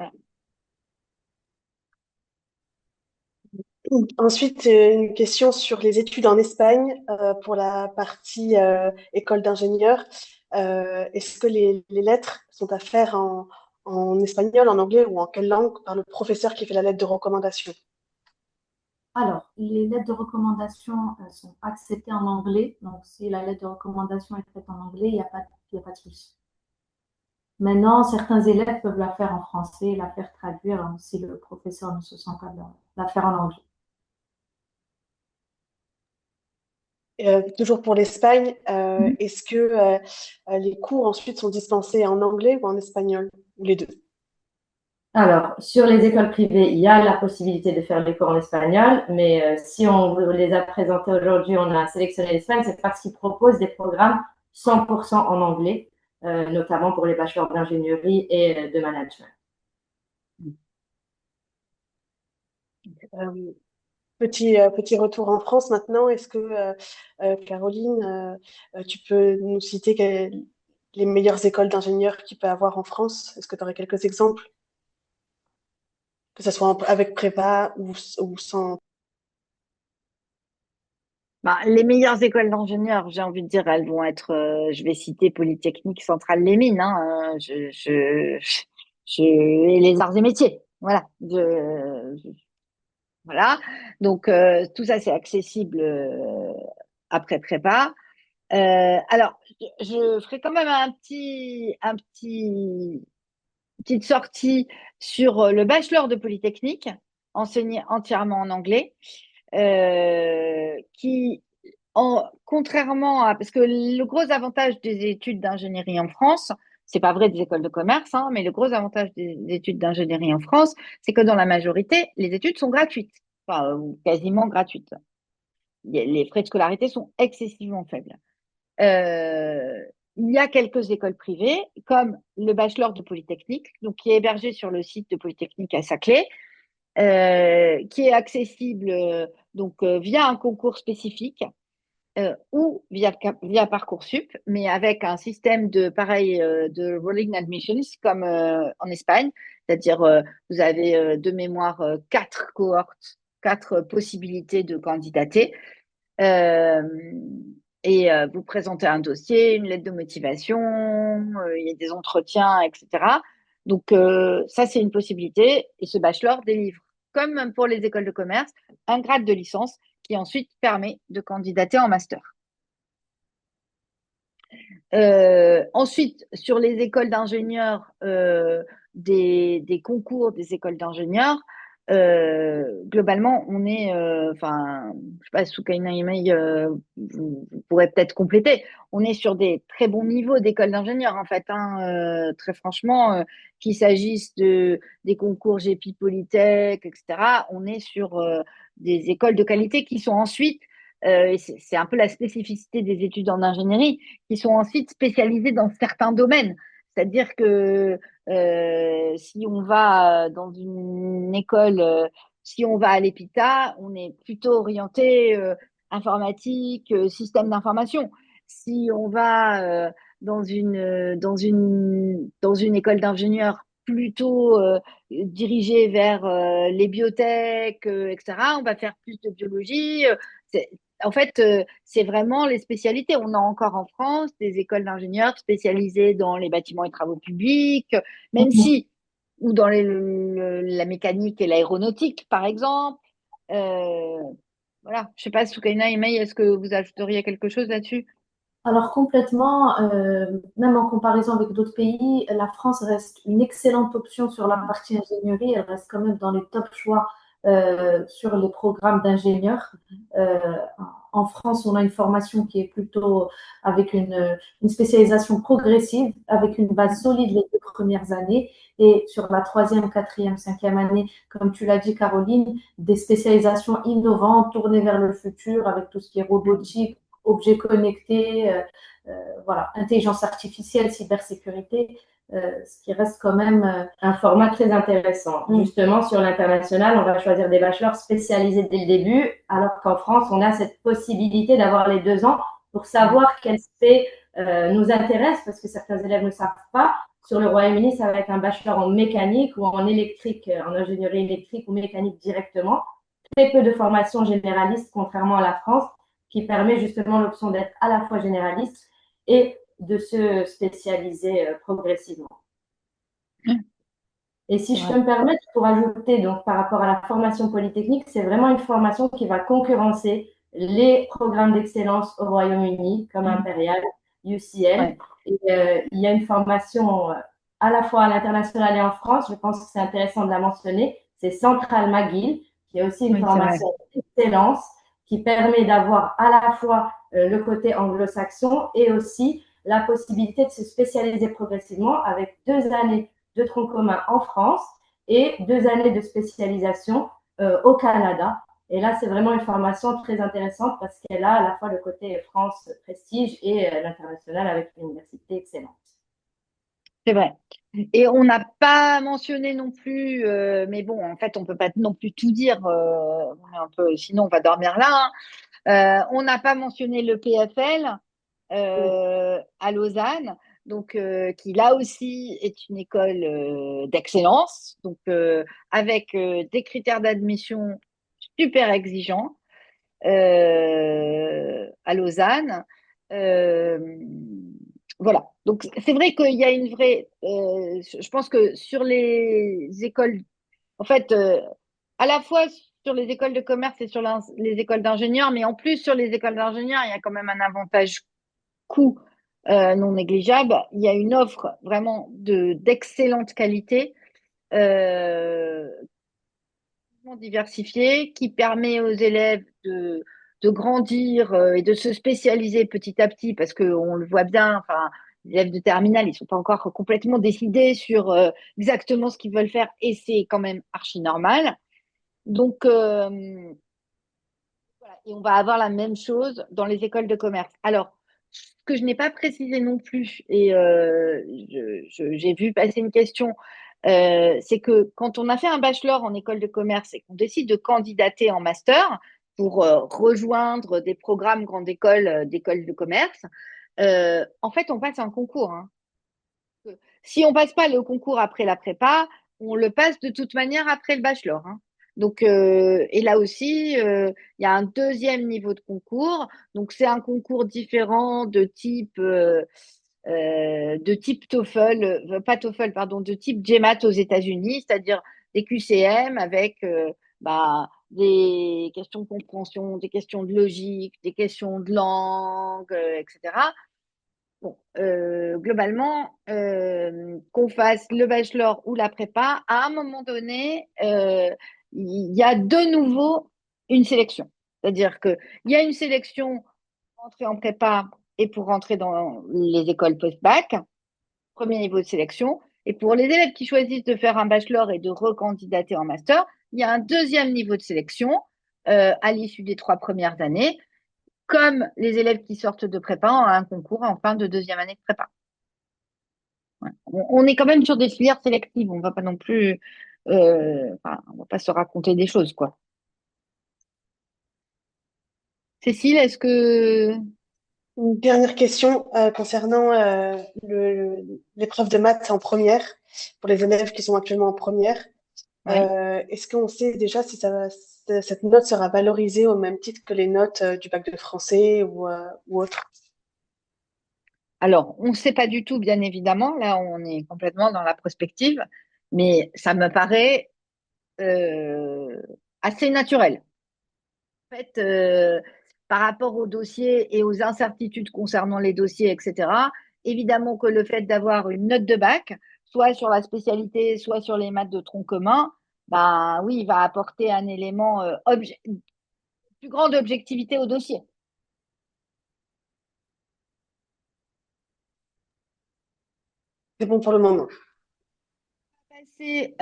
Ensuite, une question sur les études en Espagne pour la partie école d'ingénieur. Est-ce que les lettres sont à faire en espagnol, en anglais ou en quelle langue par le professeur qui fait la lettre de recommandation? Alors, les lettres de recommandation sont acceptées en anglais. Donc, si la lettre de recommandation est faite en anglais, il n'y a pas de souci. Maintenant, certains élèves peuvent la faire en français, la faire traduire si le professeur ne se sent pas de la faire en anglais. Toujours pour l'Espagne, est-ce que les cours ensuite sont dispensés en anglais ou en espagnol, ou les deux? Alors, sur les écoles privées, il y a la possibilité de faire les cours en espagnol, mais si on les a présentés aujourd'hui, on a sélectionné l'Espagne, c'est parce qu'ils proposent des programmes 100% en anglais, notamment pour les bachelors d'ingénierie et de management. Petit retour en France maintenant. Est-ce que, Caroline, tu peux nous citer les meilleures écoles d'ingénieurs qu'il peut avoir en France? Est-ce que tu aurais quelques exemples? Que ce soit avec prépa ou sans. Les meilleures écoles d'ingénieurs, j'ai envie de dire, elles vont être, je vais citer Polytechnique Centrale Les Mines, hein, et les arts et métiers. Voilà. Voilà. Donc, tout ça, c'est accessible après prépa. Alors, je ferai quand même petite sortie sur le bachelor de Polytechnique, enseigné entièrement en anglais, qui, contrairement à, parce que le gros avantage des études d'ingénierie en France, c'est pas vrai des écoles de commerce, hein, mais le gros avantage des études d'ingénierie en France, c'est que dans la majorité, les études sont gratuites, enfin, ou quasiment gratuites. Les frais de scolarité sont excessivement faibles. Euh, il y a quelques écoles privées, comme le bachelor de Polytechnique, donc qui est hébergé sur le site de Polytechnique à Saclay, qui est accessible via un concours spécifique ou via Parcoursup, mais avec un système de rolling admissions comme en Espagne, c'est-à-dire vous avez de mémoire 4 cohortes, 4 possibilités de candidater. Vous présentez un dossier, une lettre de motivation, il y a des entretiens, etc. Donc, ça, c'est une possibilité. Et ce bachelor délivre, comme pour les écoles de commerce, un grade de licence qui ensuite permet de candidater en master. Ensuite, sur les écoles d'ingénieurs, des concours des écoles d'ingénieurs, globalement, on est, je sais pas, Soukaina Imei, vous pourrez peut-être compléter. On est sur des très bons niveaux d'écoles d'ingénieurs, en fait, hein, très franchement, qu'il s'agisse des concours GEPI Polytech, etc. On est sur des écoles de qualité qui sont ensuite, c'est un peu la spécificité des études en ingénierie, qui sont ensuite spécialisées dans certains domaines. C'est-à-dire que si on va dans une école, si on va à l'EPITA, on est plutôt orienté informatique, système d'information. Si on va dans une école d'ingénieurs plutôt dirigée vers les biotech, etc., on va faire plus de biologie. En fait, c'est vraiment les spécialités. On a encore en France des écoles d'ingénieurs spécialisées dans les bâtiments et travaux publics, même si, ou dans la mécanique et l'aéronautique, par exemple. Voilà. Je sais pas, Soukaina et May, est-ce que vous ajouteriez quelque chose là-dessus? Alors complètement, même en comparaison avec d'autres pays, la France reste une excellente option sur la partie ingénierie. Elle reste quand même dans les top choix sur les programmes d'ingénieurs. Euh, en France, on a une formation qui est plutôt avec une spécialisation progressive, avec une base solide les 2 premières années. Et sur la troisième, quatrième, cinquième année, comme tu l'as dit, Caroline, des spécialisations innovantes, tournées vers le futur, avec tout ce qui est robotique, objets connectés, voilà, intelligence artificielle, cybersécurité, ce qui reste quand même un format très intéressant. Justement, sur l'international, on va choisir des bachelors spécialisés dès le début, alors qu'en France, on a cette possibilité d'avoir les 2 ans pour savoir quel aspect nous intéresse, parce que certains élèves ne savent pas. Sur le Royaume-Uni, ça va être un bachelor en mécanique ou en électrique, en ingénierie électrique ou mécanique directement. Très peu de formations généralistes, contrairement à la France, qui permet justement l'option d'être à la fois généraliste et de se spécialiser progressivement. Et si je peux me permettre, pour ajouter, donc, par rapport à la formation polytechnique, c'est vraiment une formation qui va concurrencer les programmes d'excellence au Royaume-Uni, comme Imperial, UCL. Et, il y a une formation à la fois à l'international et en France, je pense que c'est intéressant de la mentionner, c'est Central McGill, qui est aussi une formation d'excellence qui permet d'avoir à la fois le côté anglo-saxon et aussi la possibilité de se spécialiser progressivement avec 2 années de tronc commun en France et 2 années de spécialisation au Canada. Et là, c'est vraiment une formation très intéressante parce qu'elle a à la fois le côté France prestige et l'international avec l'université excellente. C'est vrai. Et on n'a pas mentionné non plus, mais bon, en fait, on peut pas non plus tout dire, un peu, sinon on va dormir là. On n'a pas mentionné le PFL à Lausanne, donc qui là aussi est une école d'excellence, donc avec des critères d'admission super exigeants à Lausanne. Euh, voilà. Donc c'est vrai qu'il y a une vraie. Je pense que sur les écoles, en fait, à la fois sur les écoles de commerce et sur les écoles d'ingénieurs, mais en plus sur les écoles d'ingénieurs, il y a quand même un avantage coût non négligeable. Il y a une offre vraiment d'excellente qualité, euh, diversifiée, qui permet aux élèves de grandir et de se spécialiser petit à petit, parce qu'on le voit bien, enfin, les élèves de terminale, ils sont pas encore complètement décidés sur exactement ce qu'ils veulent faire, et c'est quand même archi normal. Donc, voilà. Et on va avoir la même chose dans les écoles de commerce. Alors, ce que je n'ai pas précisé non plus, et j'ai vu passer une question, c'est que quand on a fait un bachelor en école de commerce et qu'on décide de candidater en master pour rejoindre des programmes grande école d'école de commerce, en fait, on passe un concours. Hein. Si on passe pas le concours après la prépa, on le passe de toute manière après le bachelor. Hein. Donc, et là aussi, il y a un deuxième niveau de concours. Donc, c'est un concours différent de type TOEFL, pas TOEFL, pardon, de type GMAT aux États-Unis, c'est-à-dire des QCM avec des questions de compréhension, des questions de logique, des questions de langue, etc. Bon, globalement, qu'on fasse le bachelor ou la prépa, à un moment donné, il y a de nouveau une sélection. C'est-à-dire qu'il y a une sélection pour entrer en prépa et pour rentrer dans les écoles post-bac, premier niveau de sélection. Et pour les élèves qui choisissent de faire un bachelor et de recandidater en master, il y a un deuxième niveau de sélection à l'issue des 3 premières années, comme les élèves qui sortent de prépa ont un concours en fin de deuxième année de prépa. Ouais. On est quand même sur des filières sélectives, on va pas non plus, on va pas se raconter des choses, quoi. Cécile, est-ce que... Une dernière question concernant l'épreuve de maths en première, pour les élèves qui sont actuellement en première. Ouais. Est-ce qu'on sait déjà si cette note sera valorisée au même titre que les notes du bac de français ou autre? Alors, on ne sait pas du tout, bien évidemment. Là, on est complètement dans la prospective, mais ça me paraît assez naturel. En fait, par rapport aux dossiers et aux incertitudes concernant les dossiers, etc., évidemment que le fait d'avoir une note de bac, soit sur la spécialité, soit sur les maths de tronc commun, bah oui, il va apporter un élément plus grande objectivité au dossier. C'est bon pour le moment. Passer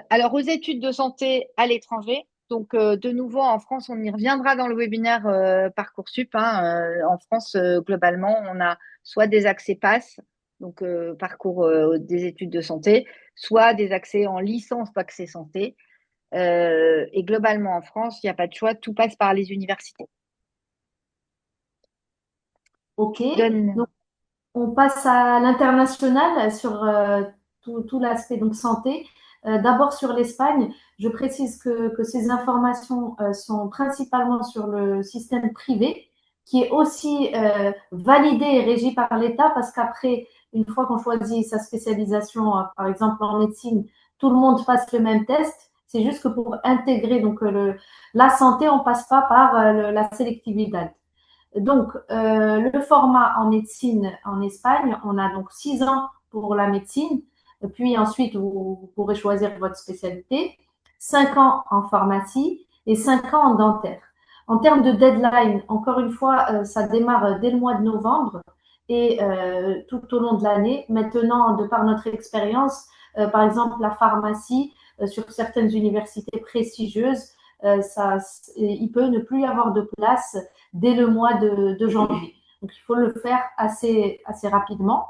alors aux études de santé à l'étranger. Donc, de nouveau, en France, on y reviendra dans le webinaire Parcoursup, hein. En France, globalement, on a soit des accès PASS, donc parcours des études de santé, soit des accès en licence d'accès santé. Et globalement, en France, il n'y a pas de choix, tout passe par les universités. OK. Donne. Donc, on passe à l'international sur tout l'aspect donc santé. D'abord sur l'Espagne, je précise que ces informations sont principalement sur le système privé, qui est aussi validé et régi par l'État, parce qu'après, une fois qu'on choisit sa spécialisation, par exemple en médecine, tout le monde passe le même test. C'est juste que pour intégrer donc la santé, on passe pas par la sélectivité. Donc, le format en médecine en Espagne, on a donc 6 ans pour la médecine, puis ensuite, vous pourrez choisir votre spécialité, 5 ans en pharmacie et 5 ans en dentaire. En termes de deadline, encore une fois, ça démarre dès le mois de novembre et tout au long de l'année. Maintenant, de par notre expérience, par exemple, la pharmacie, sur certaines universités prestigieuses, il peut ne plus y avoir de place dès le mois de janvier. Donc, il faut le faire assez rapidement.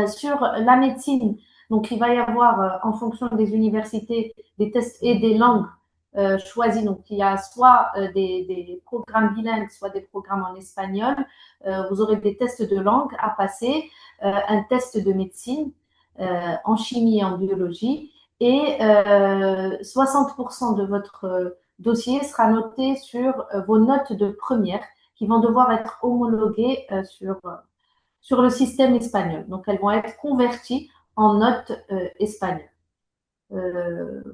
Sur la médecine, donc il va y avoir, en fonction des universités, des tests et des langues choisies. Donc, il y a soit des programmes bilingues, soit des programmes en espagnol. Vous aurez des tests de langue à passer, un test de médecine en chimie et en biologie. Et 60% de votre dossier sera noté sur vos notes de première qui vont devoir être homologuées sur le système espagnol. Donc, elles vont être converties en notes espagnoles.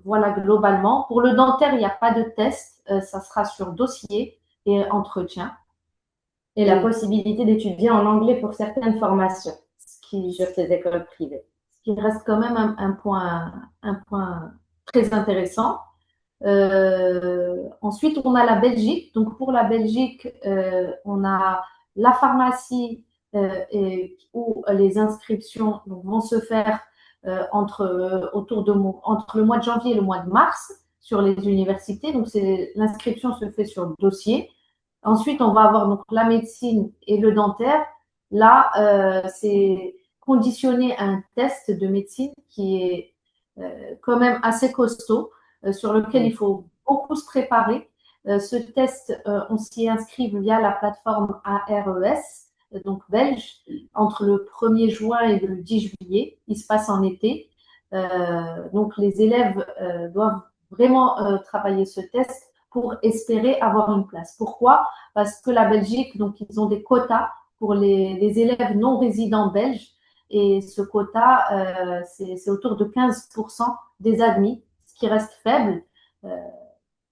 Voilà globalement. Pour le dentaire, il n'y a pas de test. Ça sera sur dossier et entretien. Et la possibilité d'étudier en anglais pour certaines formations, ce qui sur ces écoles privées. Ce qui reste quand même un point très intéressant. Ensuite, on a la Belgique. Donc, pour la Belgique, on a la pharmacie où les inscriptions vont se faire entre le mois de janvier et le mois de mars sur les universités. Donc, l'inscription se fait sur dossier. Ensuite, on va avoir donc la médecine et le dentaire. Là, c'est conditionné à un test de médecine qui est quand même assez costaud, sur lequel il faut beaucoup se préparer. Ce test, on s'y inscrit via la plateforme ARES, donc belge, entre le 1er juin et le 10 juillet. Il se passe en été. Donc, les élèves doivent vraiment travailler ce test pour espérer avoir une place. Pourquoi? Parce que la Belgique, donc, ils ont des quotas pour les élèves non résidents belges. Et ce quota, c'est autour de 15% des admis, ce qui reste faible.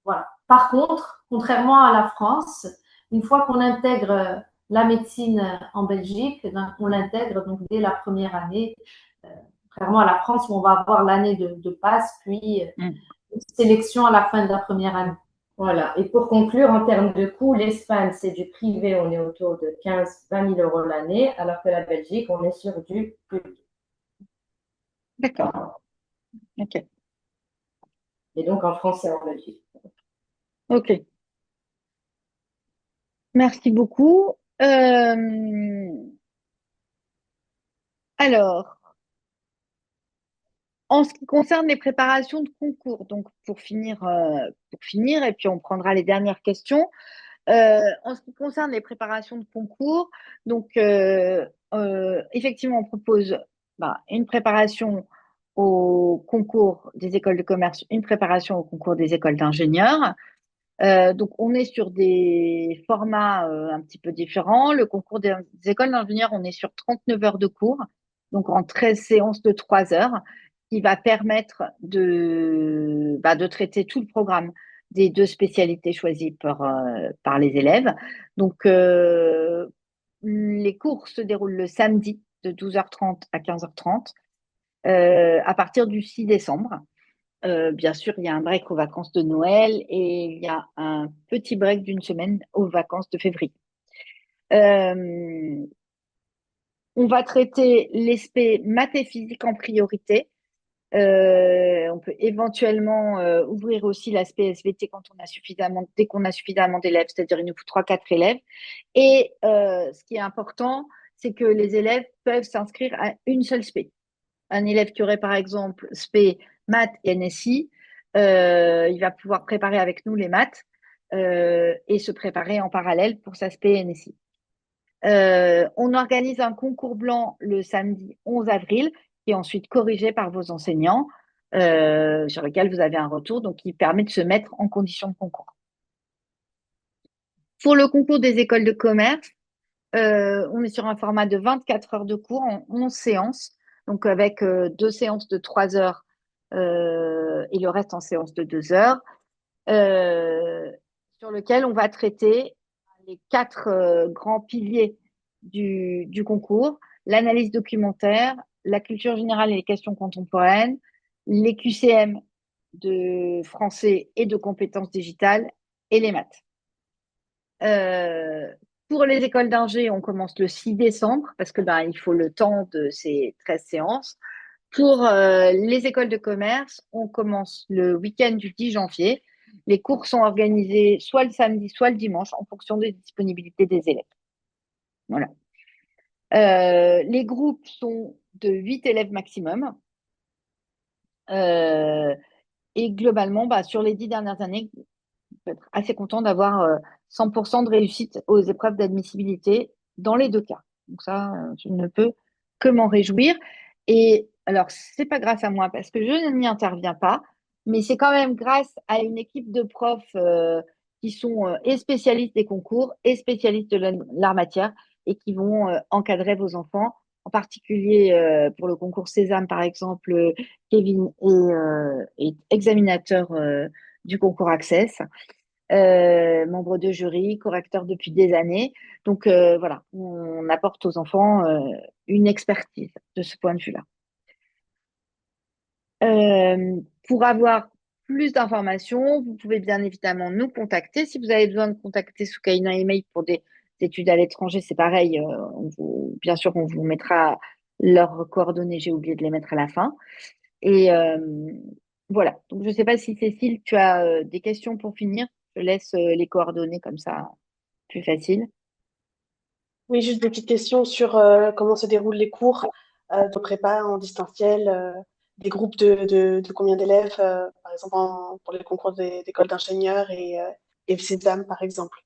Voilà. Par contre, contrairement à la France, une fois qu'on intègre la médecine en Belgique, on l'intègre donc dès la première année, contrairement à la France où on va avoir l'année de passe, puis une sélection à la fin de la première année. Voilà. Et pour conclure, en termes de coûts, l'Espagne, c'est du privé, on est autour de 15-20 000 euros l'année, alors que la Belgique, on est sur du public. D'accord. OK. Et donc en France et en Belgique. OK. Merci beaucoup. Alors, en ce qui concerne les préparations de concours, donc pour finir, et puis on prendra les dernières questions. En ce qui concerne les préparations de concours, donc effectivement, on propose une préparation au concours des écoles de commerce, une préparation au concours des écoles d'ingénieurs. Donc, on est sur des formats un petit peu différents. Le concours des écoles d'ingénieurs, on est sur 39 heures de cours, donc en 13 séances de 3 heures, qui va permettre de traiter tout le programme. des deux spécialités choisies par les élèves. Donc, les cours se déroulent le samedi de 12h30 à 15h30 à partir du 6 décembre. Bien sûr, il y a un break aux vacances de Noël et il y a un petit break d'une semaine aux vacances de février. On va traiter l'aspect maths et physique en priorité. On peut éventuellement ouvrir aussi l'aspect SVT dès qu'on a suffisamment d'élèves, c'est-à-dire il nous faut 3-4 élèves. Et ce qui est important, c'est que les élèves peuvent s'inscrire à une seule spé. Un élève qui aurait par exemple spé maths et NSI, il va pouvoir préparer avec nous les maths et se préparer en parallèle pour sa spé NSI. On organise un concours blanc le samedi 11 avril, qui est ensuite corrigé par vos enseignants, sur lequel vous avez un retour, donc qui permet de se mettre en condition de concours. Pour le concours des écoles de commerce, on est sur un format de 24 heures de cours en 11 séances, donc avec 2 séances de 3 heures et le reste en séance de 2 heures, sur lequel on va traiter les 4 grands piliers du concours: l'analyse documentaire, la culture générale et les questions contemporaines, les QCM de français et de compétences digitales et les maths. Pour les écoles d'ingé, on commence le 6 décembre parce que il faut le temps de ces 13 séances. Pour les écoles de commerce, on commence le week-end du 10 janvier. Les cours sont organisés soit le samedi, soit le dimanche en fonction des disponibilités des élèves. Voilà. Les groupes sont de 8 élèves maximum. Et globalement, sur les 10 dernières années, on peut être assez content d'avoir 100% de réussite aux épreuves d'admissibilité dans les deux cas. Donc ça, je ne peux que m'en réjouir. Et alors, c'est pas grâce à moi parce que je n'y interviens pas, mais c'est quand même grâce à une équipe de profs qui sont et spécialistes des concours et spécialistes de l'art matière et qui vont encadrer vos enfants, en particulier pour le concours Sésame, par exemple. Kevin est examinateur du concours Access, membre de jury, correcteur depuis des années. Donc voilà, on apporte aux enfants une expertise de ce point de vue-là. Pour avoir plus d'informations, vous pouvez bien évidemment nous contacter. Si vous avez besoin de contacter Soukaina et May pour des études à l'étranger, c'est pareil. Bien sûr, on vous mettra leurs coordonnées. J'ai oublié de les mettre à la fin. Et voilà. Donc, je ne sais pas si Cécile, tu as des questions pour finir. Je laisse les coordonnées comme ça, plus facile. Oui, juste des petites questions sur comment se déroulent les cours de prépa en distanciel, des groupes de combien d'élèves, par exemple pour les concours d'école d'ingénieurs et Césame, par exemple.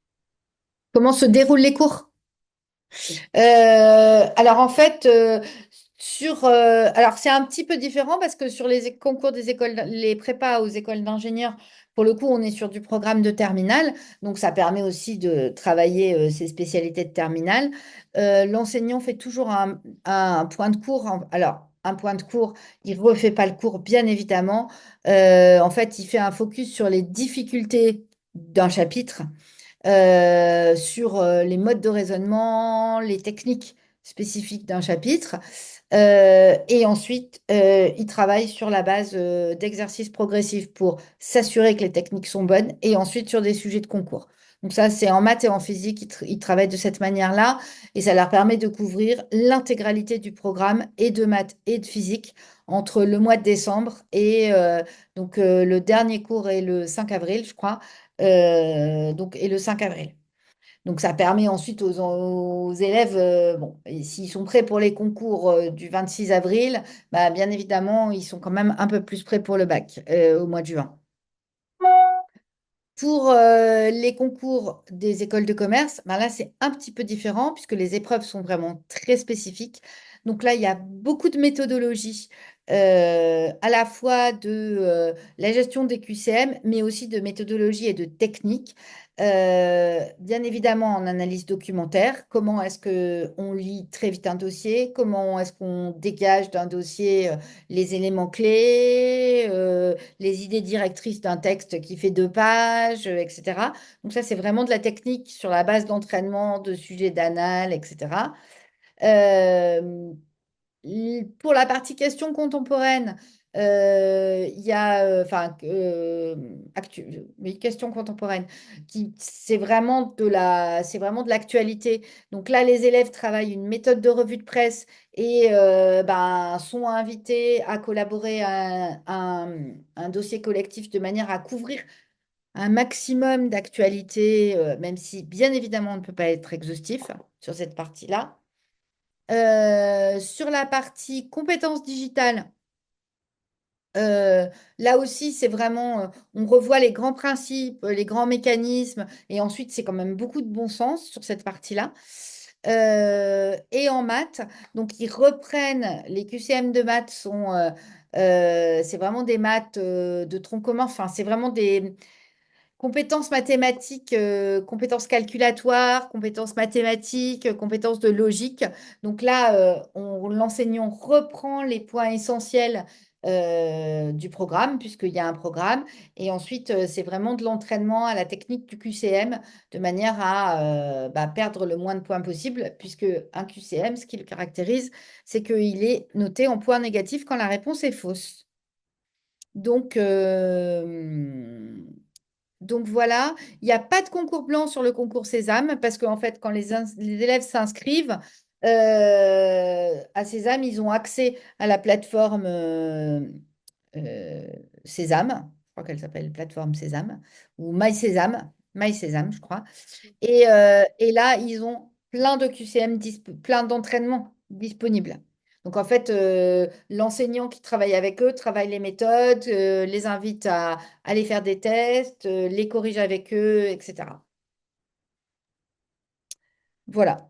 Comment se déroulent les cours? Alors en fait, alors c'est un petit peu différent parce que sur les concours des écoles, les prépas aux écoles d'ingénieurs, pour le coup, on est sur du programme de terminale, donc ça permet aussi de travailler ces spécialités de terminale. L'enseignant fait toujours un point de cours. Alors, un point de cours, il refait pas le cours, bien évidemment. En fait, il fait un focus sur les difficultés d'un chapitre, sur les modes de raisonnement, les techniques spécifiques d'un chapitre. Et ensuite, il travaille sur la base d'exercices progressifs pour s'assurer que les techniques sont bonnes et ensuite sur des sujets de concours. Donc ça, c'est en maths et en physique, ils travaillent de cette manière-là et ça leur permet de couvrir l'intégralité du programme et de maths et de physique entre le mois de décembre et donc le dernier cours est le 5 avril, je crois, et le 5 avril. Donc, ça permet ensuite aux élèves, bon, et s'ils sont prêts pour les concours du 26 avril, bien évidemment, ils sont quand même un peu plus prêts pour le bac au mois de juin. Pour les concours des écoles de commerce, là, c'est un petit peu différent puisque les épreuves sont vraiment très spécifiques. Donc là, il y a beaucoup de méthodologie à la fois de la gestion des QCM, mais aussi de méthodologie et de technique. Bien évidemment, en analyse documentaire, comment est-ce qu'on lit très vite un dossier, comment est-ce qu'on dégage d'un dossier les éléments clés, les idées directrices d'un texte qui fait 2 pages, etc. Donc ça, c'est vraiment de la technique sur la base d'entraînement, de sujets d'anal, etc. Euh, pour la partie questions contemporaines, il y a, enfin, oui, questions contemporaines, c'est vraiment de l'actualité. Donc là, les élèves travaillent une méthode de revue de presse et ben, sont invités à collaborer à un dossier collectif de manière à couvrir un maximum d'actualités, même si bien évidemment on ne peut pas être exhaustif sur cette partie-là. Sur la partie compétences digitales, là aussi, c'est vraiment, on revoit les grands principes, les grands mécanismes, et ensuite, c'est quand même beaucoup de bon sens sur cette partie-là. Et en maths, donc ils reprennent, les QCM de maths c'est vraiment des maths de tronc commun, enfin, c'est vraiment des compétences mathématiques, compétences calculatoires, compétences mathématiques, compétences de logique. Donc là, l'enseignant reprend les points essentiels du programme, puisqu'il y a un programme. Et ensuite, c'est vraiment de l'entraînement à la technique du QCM, de manière à bah, perdre le moins de points possible, puisque un QCM, ce qui le caractérise, c'est qu'il est noté en points négatifs quand la réponse est fausse. Donc, donc voilà, il n'y a pas de concours blanc sur le concours Sésame parce qu'en fait, quand les élèves s'inscrivent à Sésame, ils ont accès à la plateforme euh, Sésame. Je crois qu'elle s'appelle plateforme Sésame ou My Sésame, je crois. Et là, ils ont plein de QCM, plein d'entraînements disponibles. Donc, en fait, l'enseignant qui travaille avec eux travaille les méthodes, les invite à aller faire des tests, les corrige avec eux, etc. Voilà.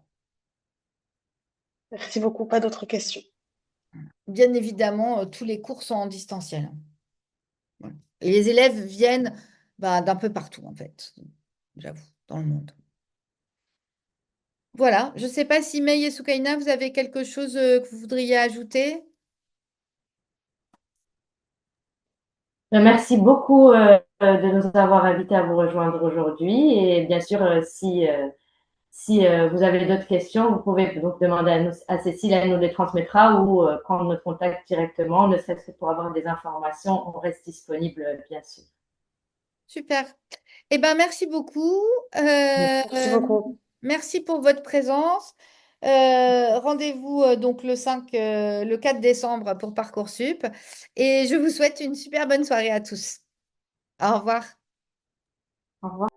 Merci beaucoup. Pas d'autres questions. Bien évidemment, tous les cours sont en distanciel. Voilà. Et les élèves viennent bah, d'un peu partout, en fait, j'avoue, dans le monde. Voilà. Je ne sais pas si Mei et Soukaina, vous avez quelque chose que vous voudriez ajouter? Merci beaucoup de nous avoir invités à vous rejoindre aujourd'hui. Et bien sûr, si vous avez d'autres questions, vous pouvez donc demander à Cécile, elle nous les transmettra ou prendre notre contact directement, ne serait-ce que pour avoir des informations. On reste disponible, bien sûr. Super. Eh ben, merci beaucoup. Merci beaucoup. Merci pour votre présence. Rendez-vous donc le 4 décembre pour Parcoursup. Et je vous souhaite une super bonne soirée à tous. Au revoir. Au revoir.